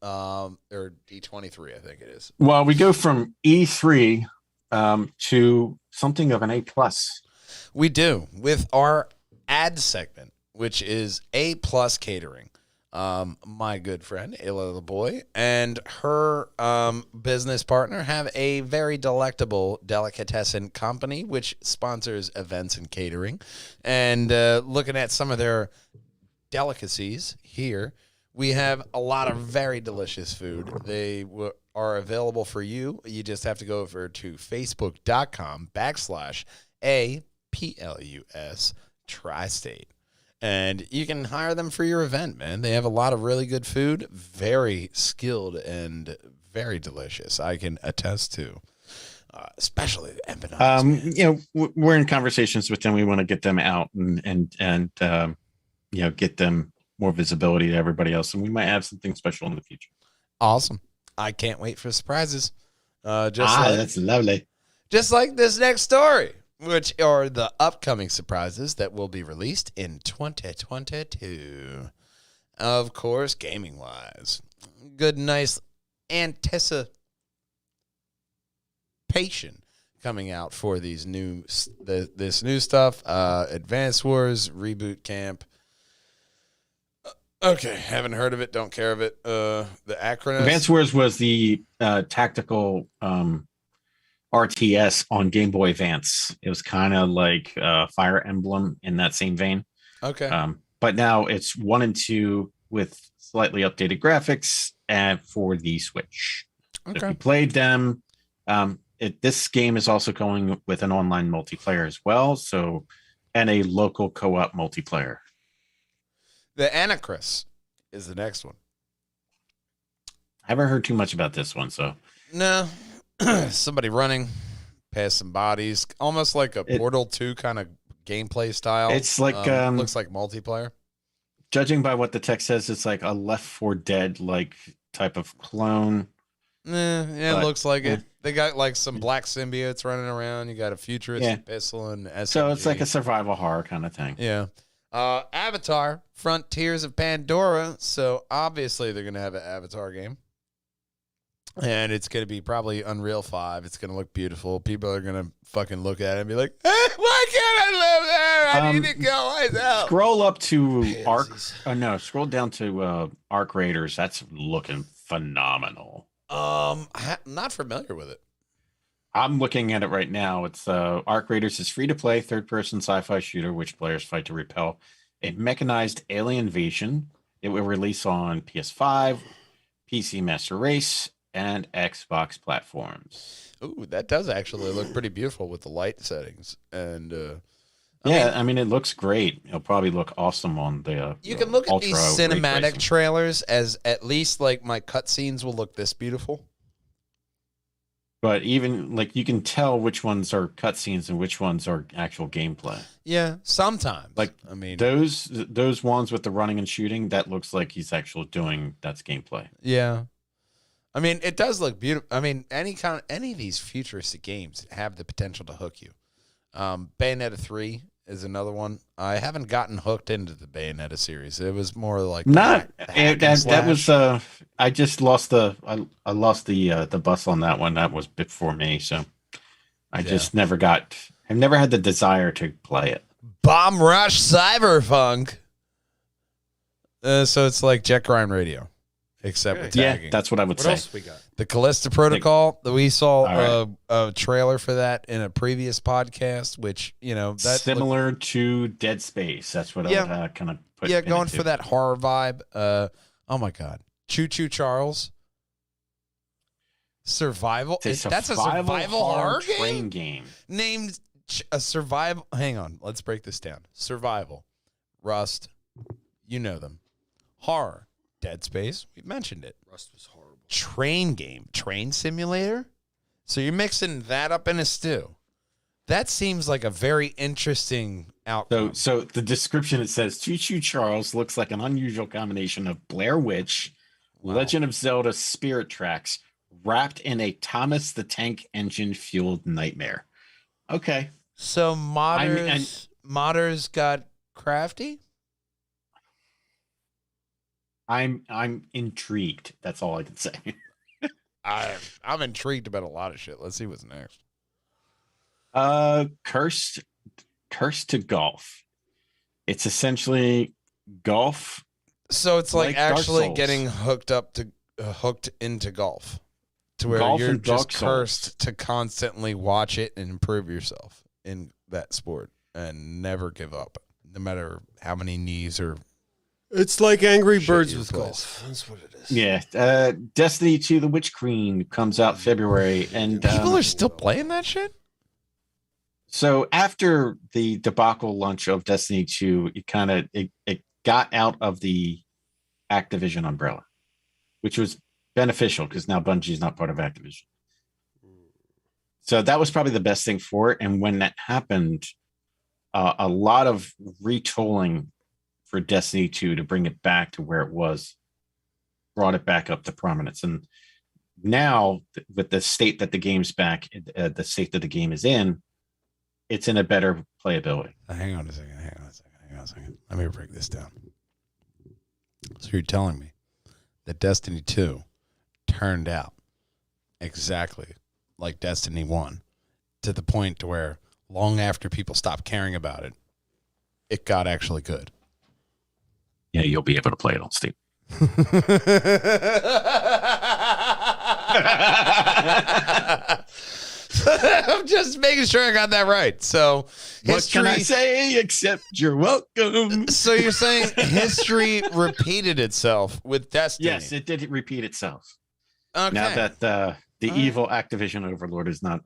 Or D23, I think it is.
Well, we go from E3 to something of an A+.
We do, with our ad segment, which is A+ Catering. My good friend, Ayla the Boy, and her business partner have a very delectable delicatessen company, which sponsors events and catering. And looking at some of their delicacies here, we have a lot of very delicious food. They are available for you. You just have to go over to facebook.com/APLUS Tri-State. And you can hire them for your event, man. They have a lot of really good food, very skilled and very delicious. I can attest to, especially the empanadas.
You know, we're in conversations with them. We want to get them out and you know, get them more visibility to everybody else, and we might have something special in the future.
Awesome! I can't wait for surprises. That's
lovely.
Just like this next story, which are the upcoming surprises that will be released in 2022. Of course, gaming-wise. Good, nice anticipation coming out for these this new stuff. Advance Wars, Reboot Camp. Okay, haven't heard of it, don't care of it. The Acronis.
Advance Wars was the tactical RTS on Game Boy Advance. It was kind of like Fire Emblem in that same vein.
Okay.
But now it's 1 and 2 with slightly updated graphics and for the Switch.
Okay.
If you played them, this game is also going with an online multiplayer as well. So, and a local co-op multiplayer.
The Anacris is the next one.
I haven't heard too much about this one, so
no. Somebody running past some bodies, almost like a Portal 2 kind of gameplay style.
It's like
looks like multiplayer.
Judging by what the text says, it's like a Left 4 Dead like type of clone.
It looks like it. They got like some black symbiotes running around. You got a futuristic pistol and SMG.
So it's like a survival horror kind of thing.
Yeah. Avatar, Frontiers of Pandora. So obviously they're going to have an Avatar game. And it's going to be probably Unreal 5. It's going to look beautiful. People are going to fucking look at it and be like, why can't I live there? I need to go myself.
Scroll up to scroll down to Arc Raiders. That's looking phenomenal.
Not familiar with it.
I'm looking at it right now. It's Arc Raiders is free to play third-person sci-fi shooter, which players fight to repel a mechanized alien invasion. It will release on PS5, PC Master Race, and Xbox platforms.
Ooh, that does actually look pretty beautiful with the light settings. And
I mean, it looks great. It'll probably look awesome on the.
You can look at these cinematic trailers as at least like my cutscenes will look this beautiful.
But even like you can tell which ones are cutscenes and which ones are actual gameplay.
Yeah, sometimes.
Like I mean, those ones with the running and shooting, that looks like he's actually doing that's gameplay.
Yeah. I mean, it does look beautiful. I mean, any of these futuristic games have the potential to hook you. Bayonetta 3 is another one. I haven't gotten hooked into the Bayonetta series. It was more like
that was I just lost the bus on that one. That was before me, so I just never I've never had the desire to play it.
Bomb Rush Cyberpunk. So it's like Jet Grind Radio. Except with tagging.
Yeah, that's what I would say.
What else we got?
The Callista Protocol. We saw a trailer for that in a previous podcast, which, that's
similar to Dead Space. That's what I would kind of put.
Yeah, going for that horror vibe. Oh my God. Choo Choo Charles. Survival. That's a survival horror
train game.
Named a survival. Hang on. Let's break this down. Survival. Rust. You know them. Horror. Dead Space, we've mentioned it.
Rust was horrible.
Train game, train simulator. So you're mixing that up in a stew. That seems like a very interesting outcome.
So the description, it says, Choo Choo Charles looks like an unusual combination of Blair Witch, Legend of Zelda Spirit Tracks, wrapped in a Thomas the Tank Engine-fueled nightmare. Okay.
So modders got crafty?
I'm intrigued. That's all I can say.
I'm intrigued about a lot of shit. Let's see what's next.
Cursed to Golf. It's essentially golf.
So it's like actually getting hooked into golf, to where you're just cursed to constantly watch it and improve yourself in that sport and never give up, no matter how many knees or.
It's like Angry Birds with golf. That's what it is.
Yeah. Destiny 2 The Witch Queen comes out February. And
people are still playing that shit?
So after the debacle launch of Destiny 2, it got out of the Activision umbrella, which was beneficial because now Bungie is not part of Activision. So that was probably the best thing for it. And when that happened, a lot of retooling for Destiny 2 to bring it back to where it was brought it back up to prominence. And now, with the state that the game's back, the state that the game is in, it's in a better playability.
Hang on a second. Let me break this down. So you're telling me that Destiny 2 turned out exactly like Destiny 1 to the point to where long after people stopped caring about it, it got actually good.
Yeah, you'll be able to play it on Steam.
I'm just making sure I got that right. So,
what can I say except you're welcome?
So you're saying history repeated itself with Destiny?
Yes, it did repeat itself.
Okay.
Now that the evil Activision overlord is not,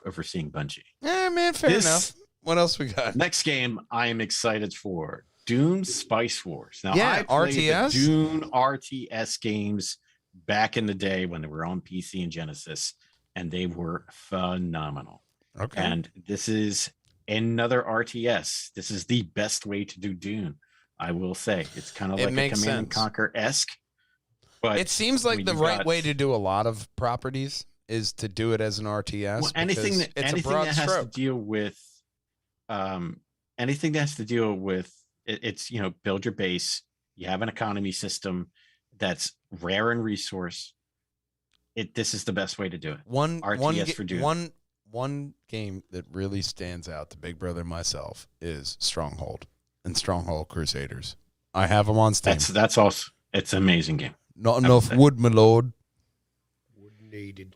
overseeing Bungie.
Yeah, man, fair enough. What else we got?
Next game I am excited for. Dune Spice Wars. Now,
yeah,
I played
RTS?
the Dune RTS games back in the day when they were on PC and Genesis, and they were phenomenal.
Okay.
And this is another RTS. This is the best way to do Dune, I will say. It's kind of like a Command and Conquer-esque. But
it seems like the right way to do a lot of properties is to do it as an RTS.
Well, anything that has to deal with it's build your base. You have an economy system that's rare in resource. This is the best way to do it.
One game that really stands out to Big Brother and myself is Stronghold and Stronghold Crusaders. I have them on Steam.
That's also it's an amazing game.
Not enough wood, my lord.
Wood needed.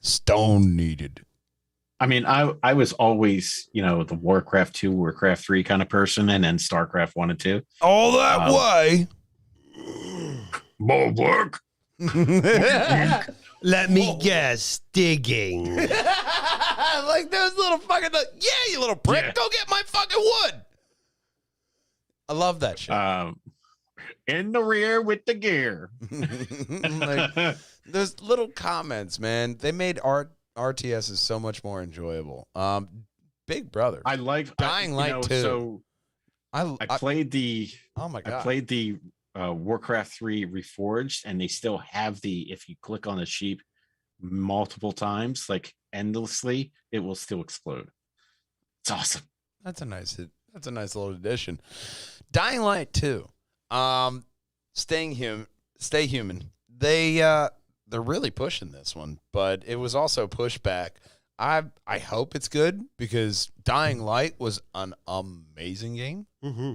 Stone needed.
I mean, I was always, the Warcraft 2, Warcraft 3 kind of person, and then StarCraft 1 and 2.
All that way.
More work.
Let me guess. Digging.
Like those little fucking, you little prick. Yeah. Go get my fucking wood. I love that shit.
In the rear with the gear.
Like, those little comments, man. They made RTS is so much more enjoyable. Big Brother.
I like
Dying Light too.
So I played the.
Oh my god!
I played the Warcraft 3 Reforged, and they still have if you click on the sheep multiple times, like endlessly, it will still explode. It's awesome.
That's a nice little addition. Dying Light 2. Stay human. They're really pushing this one, but it was also pushed back. I hope it's good because Dying Light was an amazing game.
Mm-hmm.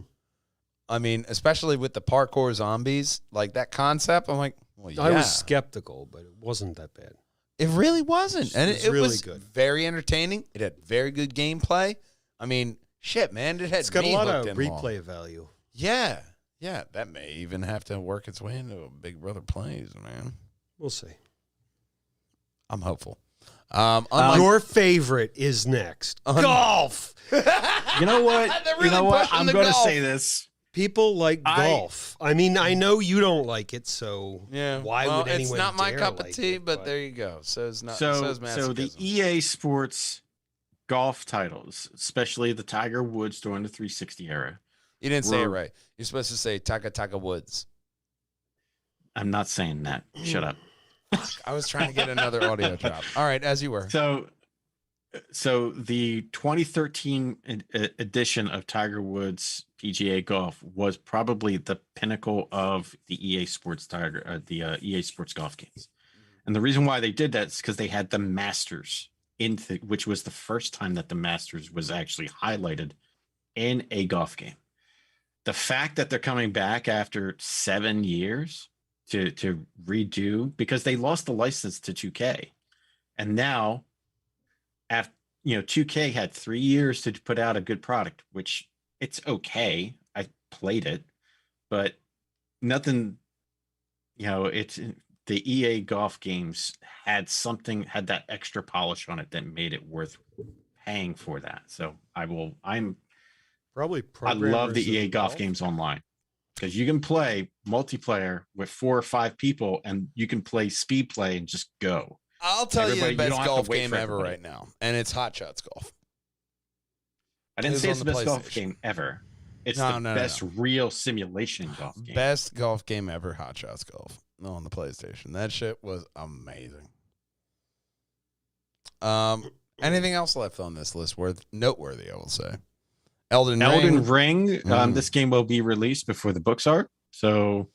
I mean, especially with the parkour zombies, like that concept. I'm like, well, yeah.
I was skeptical, but it wasn't that bad.
It really wasn't, and it
really
was
good.
Very entertaining. It had very good gameplay. I mean, shit, man,
It's got a lot of replay value.
Yeah, that may even have to work its way into a Big Brother plays, man.
We'll see.
I'm hopeful.
Your favorite is next. Golf.
You know what? I'm going to say this.
People like golf. I mean, I know you don't like it, so why would anyone?
It's not my cup
like
of tea,
it,
but there you go. So
the EA Sports golf titles, especially the Tiger Woods during the 360 era.
You didn't say it right. You're supposed to say Taka Woods. I'm
not saying that. Shut up.
I was trying to get another audio drop. All right, as you were.
So the 2013 edition of Tiger Woods PGA Golf was probably the pinnacle of the EA Sports EA Sports golf games. And the reason why they did that is because they had the Masters which was the first time that the Masters was actually highlighted in a golf game. The fact that they're coming back after 7 years to redo, because they lost the license to 2K, and now after 2K had 3 years to put out a good product, which it's okay. I played it, but nothing. It's the EA golf games had that extra polish on it that made it worth paying for that. So I'm
Probably
I love the
programmers
EA
of
golf games online because you can play multiplayer with 4 or 5 people and you can play speed play and just go.
I'll tell you
Everybody-
the
you
best
don't have to
golf
wait
game
for
ever
everybody.
right now, and it's Hot Shots Golf.
I didn't
It
say
was
it's the
on the
best golf
PlayStation.
game ever. It's
No,
the
no,
best real simulation golf game.
Best golf game ever, Hot Shots Golf on the PlayStation. That shit was amazing. Anything else left on this list worth noteworthy? I will say, Elden
Ring. This game will be released before the books are. So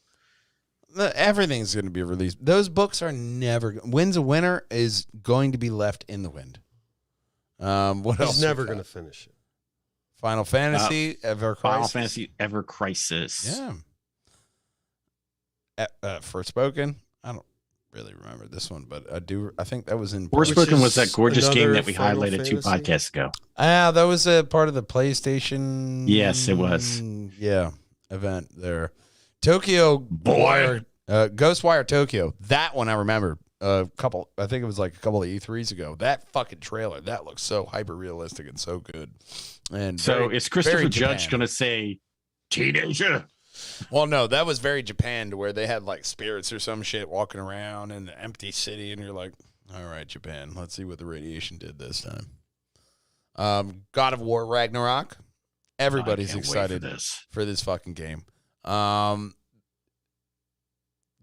everything's going to be released. Those books are never. Wins a Winner is going to be left in the wind. What else?
He's never going to finish it.
Final Fantasy Ever Crisis.
Final Fantasy Ever Crisis.
Yeah. Forspoken. I don't really remember this one, but I do. I think that was in.
Forspoken was that gorgeous game
another
that we
Final
highlighted 2
Fantasy?
podcasts ago.
That was a part of the PlayStation.
Yes, it was.
Yeah, event there. Tokyo
Boy.
Ghostwire Tokyo. That one I remember. I think it was like a couple of E3s ago. That fucking trailer, that looks so hyper realistic and so good. And
So
very-
is Christopher
very
Judge
Japan.
going to say teenager?
Well, no, that was very Japan, to where they had like spirits or some shit walking around in the empty city, and you're like, all right, Japan, let's see what the radiation did this time. God of War Ragnarok. Everybody's
I can't wait
excited for this fucking game.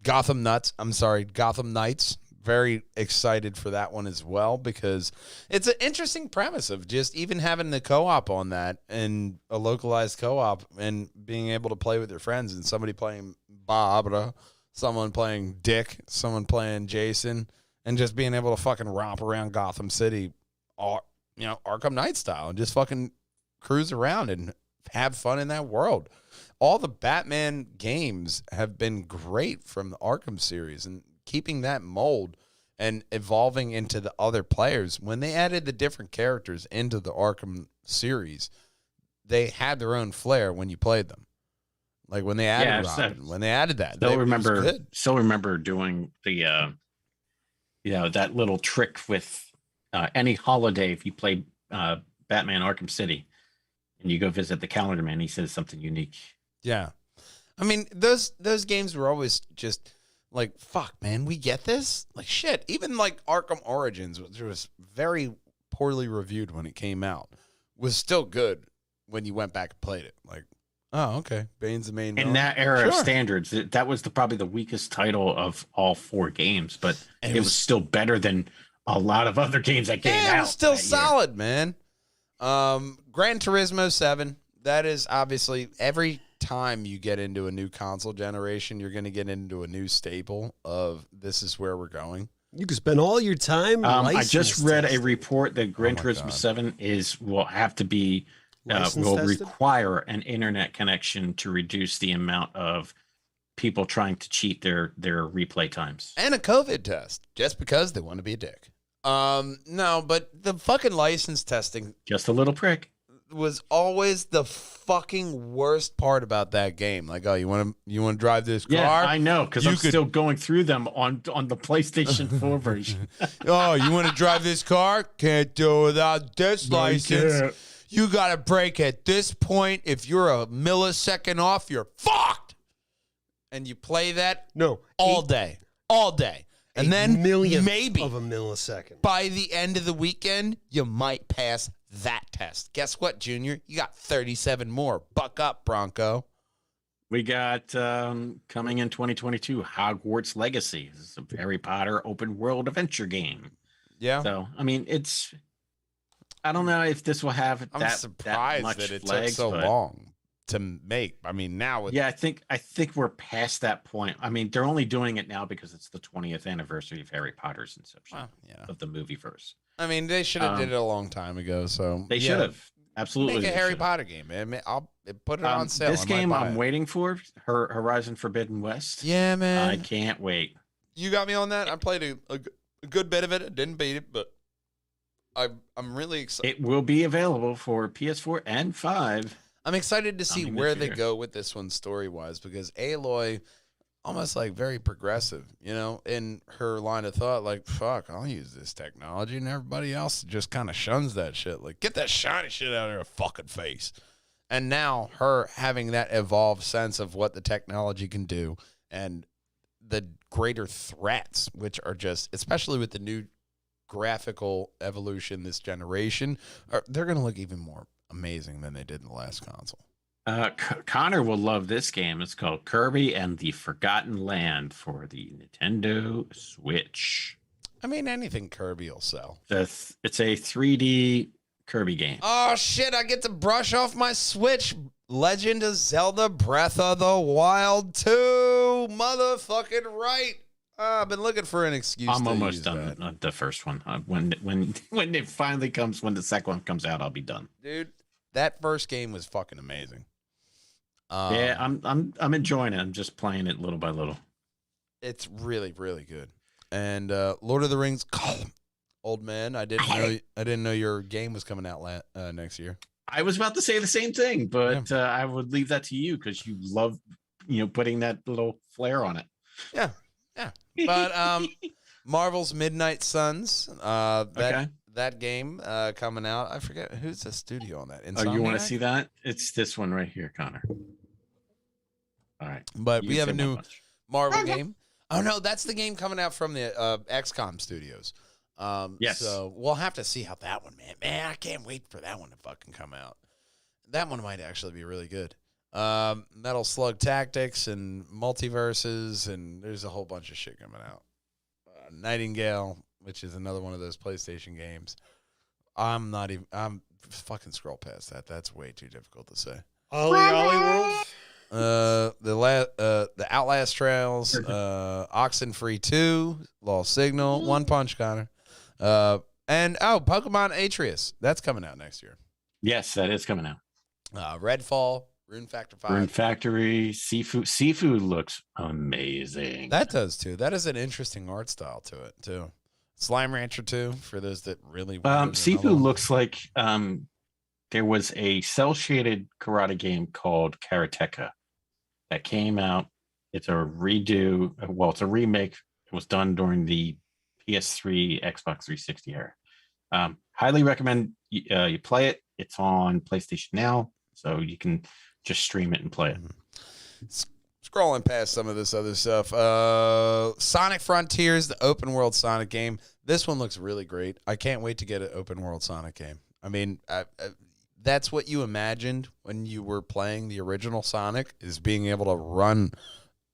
Gotham Knights. Very excited for that one as well, because it's an interesting premise of just even having the co-op on that, and a localized co-op, and being able to play with your friends, and somebody playing Barbara, someone playing Dick, someone playing Jason, and just being able to fucking romp around Gotham City, Arkham Knight style, and just fucking cruise around and have fun in that world. All the Batman games have been great from the Arkham series, and keeping that mold and evolving into the other players. When they added the different characters into the Arkham series, they had their own flair when you played them. Like when they added Robin, when they added that.
Still remember doing the that little trick with any holiday. If you play Batman Arkham City and you go visit the Calendar Man, he says something unique.
Yeah. I mean, those games were always just like, fuck, man, we get this? Like, shit. Even like Arkham Origins, which was very poorly reviewed when it came out, was still good when you went back and played it. Like, oh, okay. Bane's the main villain.
In that era of standards, that was probably the weakest title of all 4 games, but it was still better than a lot of other games that came out.
It was still solid, man. Gran Turismo 7. That is obviously every time you get into a new console generation, you're going to get into a new staple of this is where we're going.
You can spend all your time.
I just read a
testing.
report that Gran Turismo
God.
7 will have to be
License
will
tested?
require an internet connection to reduce the amount of people trying to cheat their replay times.
And a COVID test, just because they want to be a dick. No, but the fucking license testing
Just a little prick.
was always the fucking worst part about that game. Like, oh, you want to drive this car?
Yeah, I know, because
You
I'm
could-
still going through them on the PlayStation 4 version.
Oh, you want to drive this car? Can't do it without this license. You got to brake at this point. If you're a millisecond off, you're fucked. And you play that all day. And then
millionth
maybe
of a millisecond.
by the end of the weekend, you might pass that test. Guess what, Junior? You got 37 more. Buck up, Bronco.
We got coming in 2022, Hogwarts Legacy. This is a Harry Potter open world adventure game.
Yeah.
So, I mean, I don't know if this will have
I'm
that
surprised
much
that it
legs,
took so
but-
long to make. I mean, now with
Yeah, I think we're past that point. I mean, they're only doing it now because it's the 20th anniversary of Harry Potter's inception of the movieverse.
I mean, they should have did it a long time ago. So
They should have absolutely
make a
they
Harry
should've.
Potter game, man. I'll put it on sale.
This
I might
game
buy
I'm
it.
waiting for, Horizon Forbidden West.
Yeah, man.
I can't wait.
You got me on that. I played a good bit of it. I didn't beat it, but I'm really excited.
It will be available for PS4 and 5.
I'm excited to see
Coming
where
this
they
year.
go with this one story wise, because Aloy, almost like very progressive, in her line of thought, like, fuck, I'll use this technology, and everybody else just kind of shuns that shit. Like, get that shiny shit out of her fucking face. And now her having that evolved sense of what the technology can do and the greater threats, which are just, especially with the new graphical evolution this generation, they're going to look even more amazing than they did in the last console.
Connor will love this game. It's called Kirby and the Forgotten Land for the Nintendo Switch.
I mean, anything Kirby will sell.
It's a 3D Kirby game.
Oh, shit, I get to brush off my Switch. Legend of Zelda Breath of the Wild 2. Motherfucking right. I've been looking for an excuse.
I'm
to
almost
use
done
that.
the first one. When it finally comes, when the second one comes out, I'll be done.
Dude, that first game was fucking amazing.
Yeah, I'm enjoying it. I'm just playing it little by little.
It's really, really good. And Lord of the Rings, old man, I didn't know your game was coming out next year.
I was about to say the same thing, but I would leave that to you because you love, putting that little flair on it.
Yeah. But Marvel's Midnight Suns, that game coming out. I forget who's the studio on that.
Insomniac? Oh, you want to see that? It's this one right here, Connor. All right.
But we have a new Marvel game. Oh, no, that's the game coming out from the XCOM studios.
Yes.
So we'll have to see how that one, man. I can't wait for that one to fucking come out. That one might actually be really good. Metal Slug Tactics and Multiverses, and there's a whole bunch of shit coming out. Nightingale, which is another one of those PlayStation games. I'm fucking scroll past that. That's way too difficult to say.
Ollie World.
The Outlast Trails, Oxenfree 2, Lost Signal, One Punch, Connor. And Pokemon Atreus. That's coming out next year.
Yes, that is coming out.
Redfall, Rune Factor 5.
Rune Factory, Seafood looks amazing.
That does too. That is an interesting art style to it too. Slime Rancher 2, for those that really
Seafood looks like there was a cel-shaded karate game called Karateka that came out. It's a redo. Well, it's a remake. It was done during the PS3, Xbox 360 era. Highly recommend you play it. It's on PlayStation Now, so you can just stream it and play it.
Scrolling past some of this other stuff. Sonic Frontiers, the open world Sonic game. This one looks really great. I can't wait to get an open world Sonic game. I mean, that's what you imagined when you were playing the original Sonic, is being able to run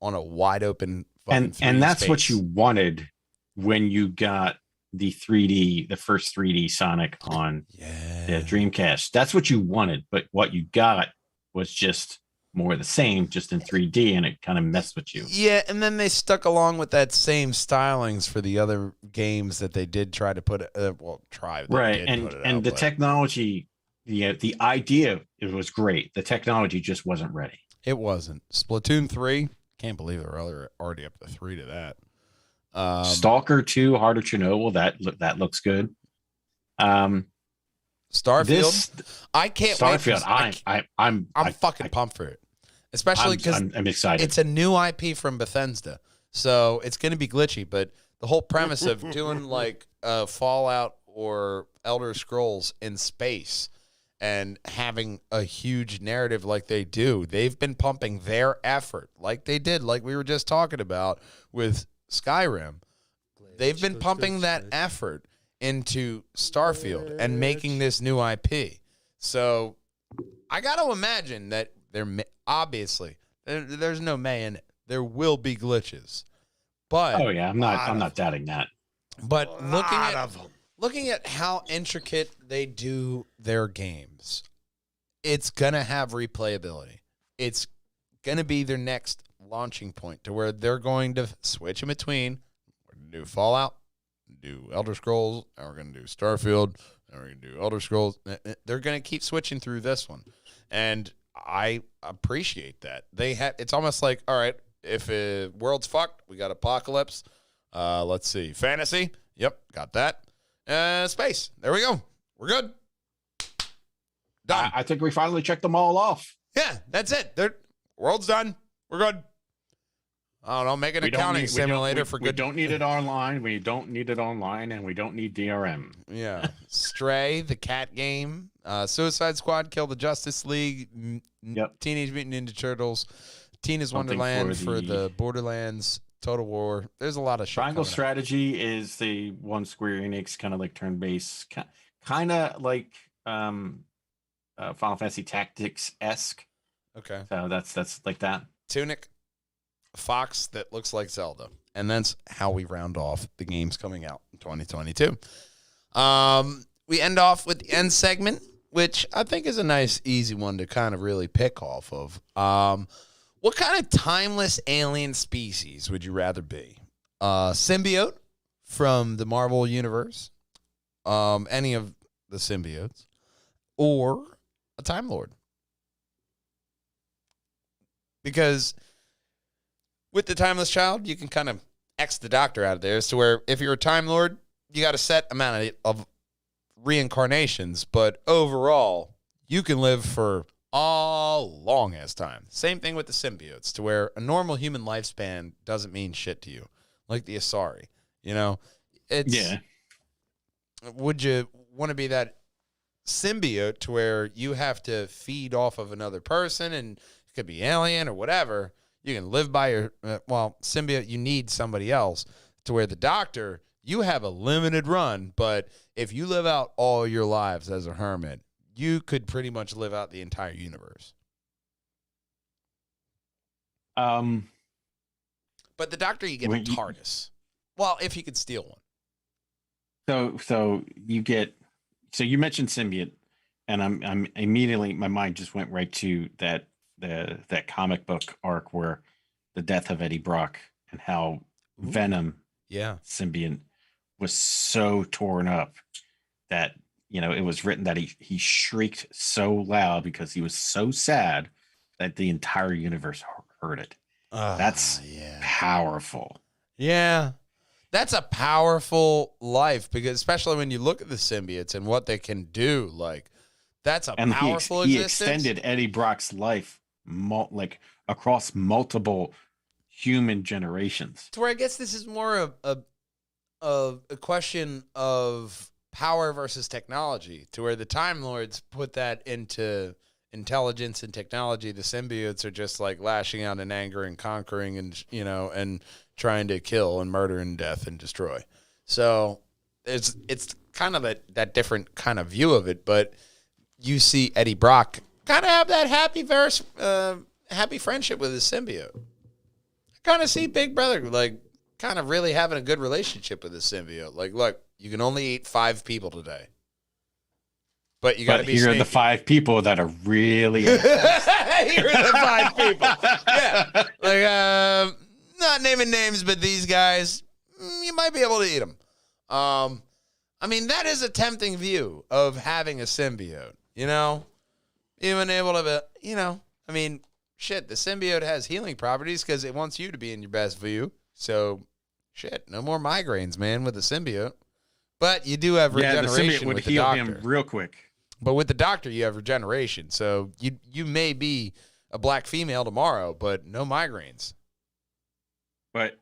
on a wide open
and that's space. What you wanted when you got the first 3D Sonic on the Dreamcast. That's what you wanted, but what you got was just more of the same, just in 3D, and it kind of messed with you.
Yeah, and then they stuck along with that same stylings for the other games that they did try to put
right, and the technology, the idea, it was great. The technology just wasn't ready.
It wasn't. Splatoon 3, can't believe they're already up to 3 to that.
Stalker 2, Heart of Chernobyl, that looks good.
Starfield, I can't
Starfield,
wait. I'm fucking pumped for it, especially because
I'm excited.
It's a new IP from Bethesda, so it's going to be glitchy. But the whole premise of doing like Fallout or Elder Scrolls in space and having a huge narrative like they do, they've been pumping their effort like they did, like we were just talking about with Skyrim. They've been pumping that effort into Starfield and making this new IP. So I got to imagine that obviously there's no may in it. There will be glitches. But
I'm not doubting that.
But looking at how intricate they do their games, it's going to have replayability. It's going to be their next launching point to where they're going to switch in between. We're going to do Fallout, do Elder Scrolls, and we're going to do Starfield, and we're going to do Elder Scrolls. They're going to keep switching through this one. And I appreciate that. It's almost like, all right, if world's fucked, we got Apocalypse. Let's see. Fantasy. Yep, got that. Space. There we go. We're good. Done.
I think we finally checked them all off.
Yeah, that's it. World's done. We're good. I don't know. Make an accounting simulator for good.
We don't need it online. We don't need it online, and we don't need DRM.
Yeah. Stray, the cat game. Suicide Squad, Kill the Justice League.
Yep.
Teenage Mutant Ninja Turtles. Tina's
Something
Wonderland for the Borderlands. Total War. There's a lot of shit.
Triangle Strategy is the one Square Enix kind of like turn-based, kind of like Final Fantasy Tactics-esque.
Okay.
So that's like that.
Tunic, Fox that looks like Zelda. And that's how we round off the games coming out in 2022. We end off with the end segment, which I think is a nice, easy one to kind of really pick off of. What kind of timeless alien species would you rather be? Symbiote from the Marvel Universe, any of the symbiotes, or a Time Lord? Because with the Timeless Child, you can kind of X the Doctor out of there as to where if you're a Time Lord, you got a set amount of reincarnations, but overall, you can live for a long-ass time. Same thing with the symbiotes, to where a normal human lifespan doesn't mean shit to you, like the Asari. You know, it's Would you want to be that symbiote to where you have to feed off of another person, and it could be alien or whatever? You can live by your symbiote. You need somebody else. To where the Doctor, you have a limited run, but if you live out all your lives as a hermit, you could pretty much live out the entire universe. But the Doctor, you get a TARDIS. Well, if you could steal one.
So you mentioned symbiote, and I'm immediately, my mind just went right to that comic book arc where the death of Eddie Brock and how Venom symbiote was so torn up that it was written that he shrieked so loud because he was so sad that the entire universe heard it. That's powerful.
Yeah. That's a powerful life, because especially when you look at the symbiotes and what they can do, like that's a powerful existence.
He extended Eddie Brock's life across multiple human generations.
To where I guess this is more of a question of power versus technology, to where the Time Lords put that into intelligence and technology. The symbiotes are just like lashing out in anger and conquering and trying to kill and murder and death and destroy. So it's kind of that different kind of view of it. But you see Eddie Brock kind of have that happy friendship with his symbiote. I kind of see Big Brother like kind of really having a good relationship with his symbiote. Like, look, you can only eat 5 people today, but you got to be
here
sneaky.
Are the 5 people that are really
here are the 5 people. Yeah, like not naming names, but these guys, you might be able to eat them. I mean, that is a tempting view of having a symbiote. Even able to, I mean, shit. The symbiote has healing properties because it wants you to be in your best view. So, shit, no more migraines, man, with the symbiote. But you do have regeneration.
The symbiote would
with
heal
the Doctor.
him real quick.
But with the Doctor, you have regeneration. So you may be a black female tomorrow, but no migraines.
But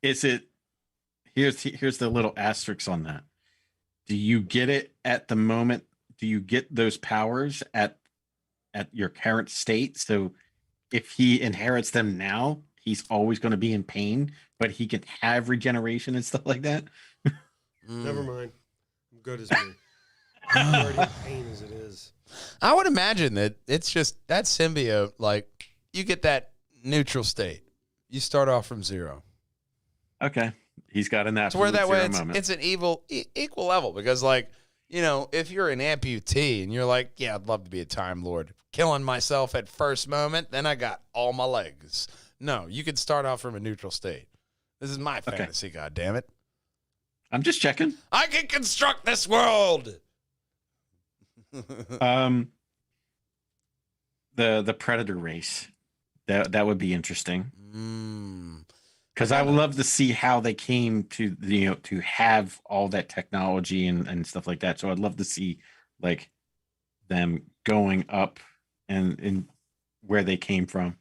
is it? Here's the little asterisk on that. Do you get it at the moment? Do you get those powers at your current state? So if he inherits them now, he's always going to be in pain, but he can have regeneration and stuff like that.
Never mind. I'm good as me. I'm already in pain as it is.
I would imagine that it's just that symbiote, like you get that neutral state. You start off from 0.
Okay. He's got an absolute
so where that way
it's
an equal level, because if you're an amputee and you're like, yeah, I'd love to be a Time Lord, killing myself at first moment, then I got all my legs. No, you can start off from a neutral state. This is my fantasy, goddammit.
I'm just checking.
I can construct this world.
The Predator race. That would be interesting. Because I would love to see how they came to to have all that technology and stuff like that. So I'd love to see like them going up and where they came from.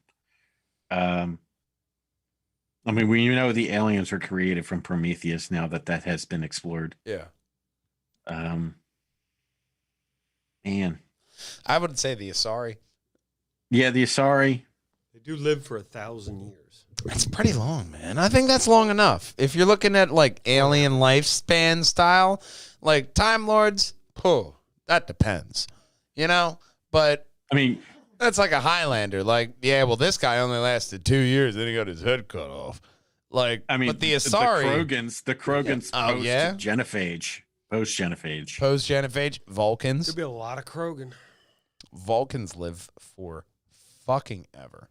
I mean, we know the aliens were created from Prometheus. Now that has been explored.
Yeah.
Man.
I would say the Asari.
Yeah, the Asari.
They do live for 1,000 years.
That's pretty long, man. I think that's long enough. If you're looking at like alien lifespan style, like Time Lords, that depends. You know? But
I mean,
that's like a Highlander. Like, yeah, well, this guy only lasted 2 years, then he got his head cut off. Like,
I mean,
but the Asari,
the Krogans
Yeah. Oh,
post
yeah?
Genophage, post Genophage.
post Genophage, Vulcans.
Could be a lot of Krogan.
Vulcans live for fucking ever.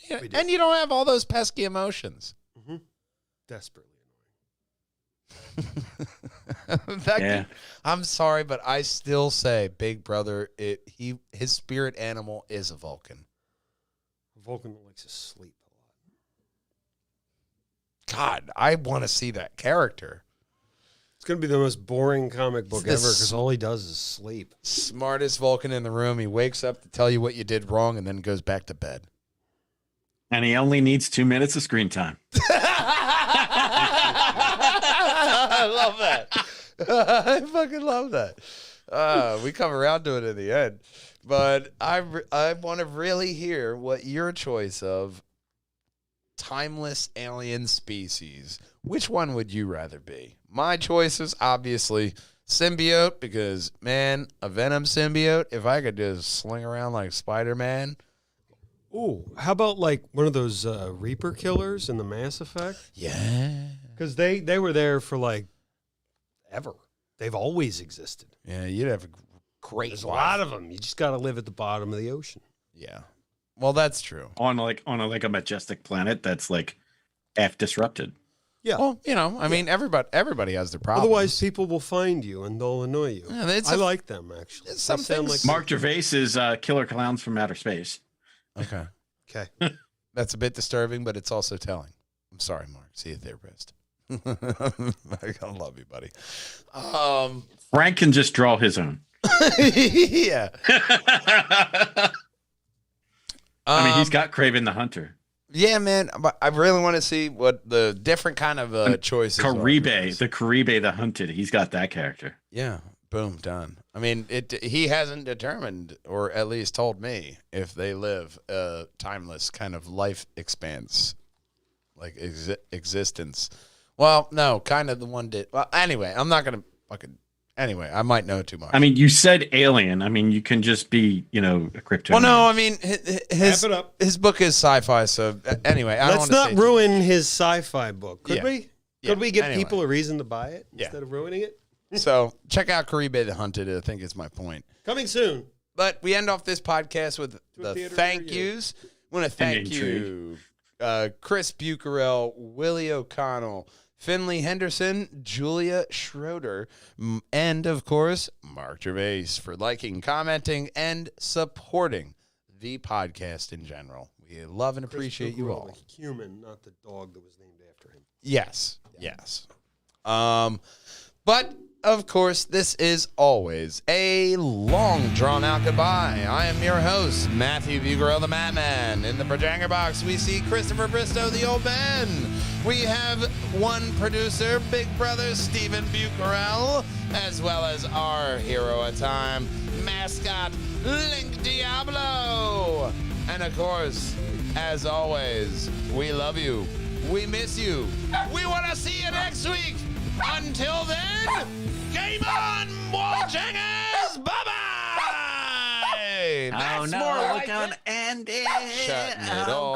Yeah, we do.
And you don't have all those pesky emotions.
Mm-hmm. Desperately
Yeah.
I'm sorry, but I still say, Big Brother, his spirit animal is a Vulcan.
annoying. A Vulcan that likes to sleep a lot.
God, I want to see that character.
It's going to be the most boring comic book ever
This-
because all he does is sleep.
Smartest Vulcan in the room. He wakes up to tell you what you did wrong and then goes back to bed.
And he only needs 2 minutes of screen time.
I love that. I fucking love that. We come around to it in the end. But I want to really hear what your choice of timeless alien species. Which one would you rather be? My choice is obviously symbiote because, man, a Venom symbiote, if I could just sling around like Spider-Man.
Ooh, how about like one of those Reaper killers in the Mass Effect?
Yeah.
Because they were there for like ever. They've always existed.
Yeah, you'd have a great
There's a
life.
lot of them. You just got to live at the bottom of the ocean.
Yeah. Well, that's true.
On a majestic planet that's like half disrupted.
Yeah.
Well, you know, I mean, everybody has their problems.
Otherwise, people will find you and they'll annoy you.
Yeah, it's
I
a-
like them, actually.
it's some
They sound
things-
like
Mark Gervais is Killer Clowns from Outer Space.
Okay.
Okay.
That's a bit disturbing, but it's also telling. I'm sorry, Mark. See you, therapist. I love you, buddy.
Frank can just draw his own.
Yeah.
I mean, he's got Kraven the Hunter.
Yeah, man. But I really want to see what the different kind of choices are.
Caribe, the Caribe the Hunted. He's got that character.
Yeah. Boom. Done. I mean, he hasn't determined, or at least told me, if they live a timeless kind of life expanse, like existence. Well, no, kind of the one did. Well, anyway, I'm not gonna fucking. Anyway, I might know too much.
I mean, you said alien. I mean, you can just be, a Kryptonian.
well, no, I mean
Wrap it up.
his book is sci-fi. So anyway, I don't
Let's
want to
not ruin his sci-fi book. Could
Yeah.
we?
Yeah,
Could we give
anyway.
people a reason to buy it
Yeah.
instead of ruining it?
So check out Caribe the Hunted. I think is my point.
Coming soon.
But we end off this podcast with
To a
the
theater
thank
near you.
yous. I want to thank you, Chris Bucarell, Willie O'Connell, Finley Henderson, Julia Schroeder, and, of course, Mark Gervais for liking, commenting, and supporting the podcast in general. We love and appreciate you all.
The human, not the dog that was named after him.
Yes, yes. But, of course, this is always a long, drawn-out goodbye. I am your host, Matthew Bucarell, the Madman. In the Projector Box, we see Christopher Bristow, the Old Man. We have one producer, Big Brother Stephen Bucarell, as well as our hero at time, mascot, Link Diablo. And, of course, as always, we love you. We miss you. We want to see you next week. Until then, game on, Wallchangers! Bye-bye!
Oh,
That's
no,
more
we're
like
going
it.
to end it.
Shutting it
Oh,
all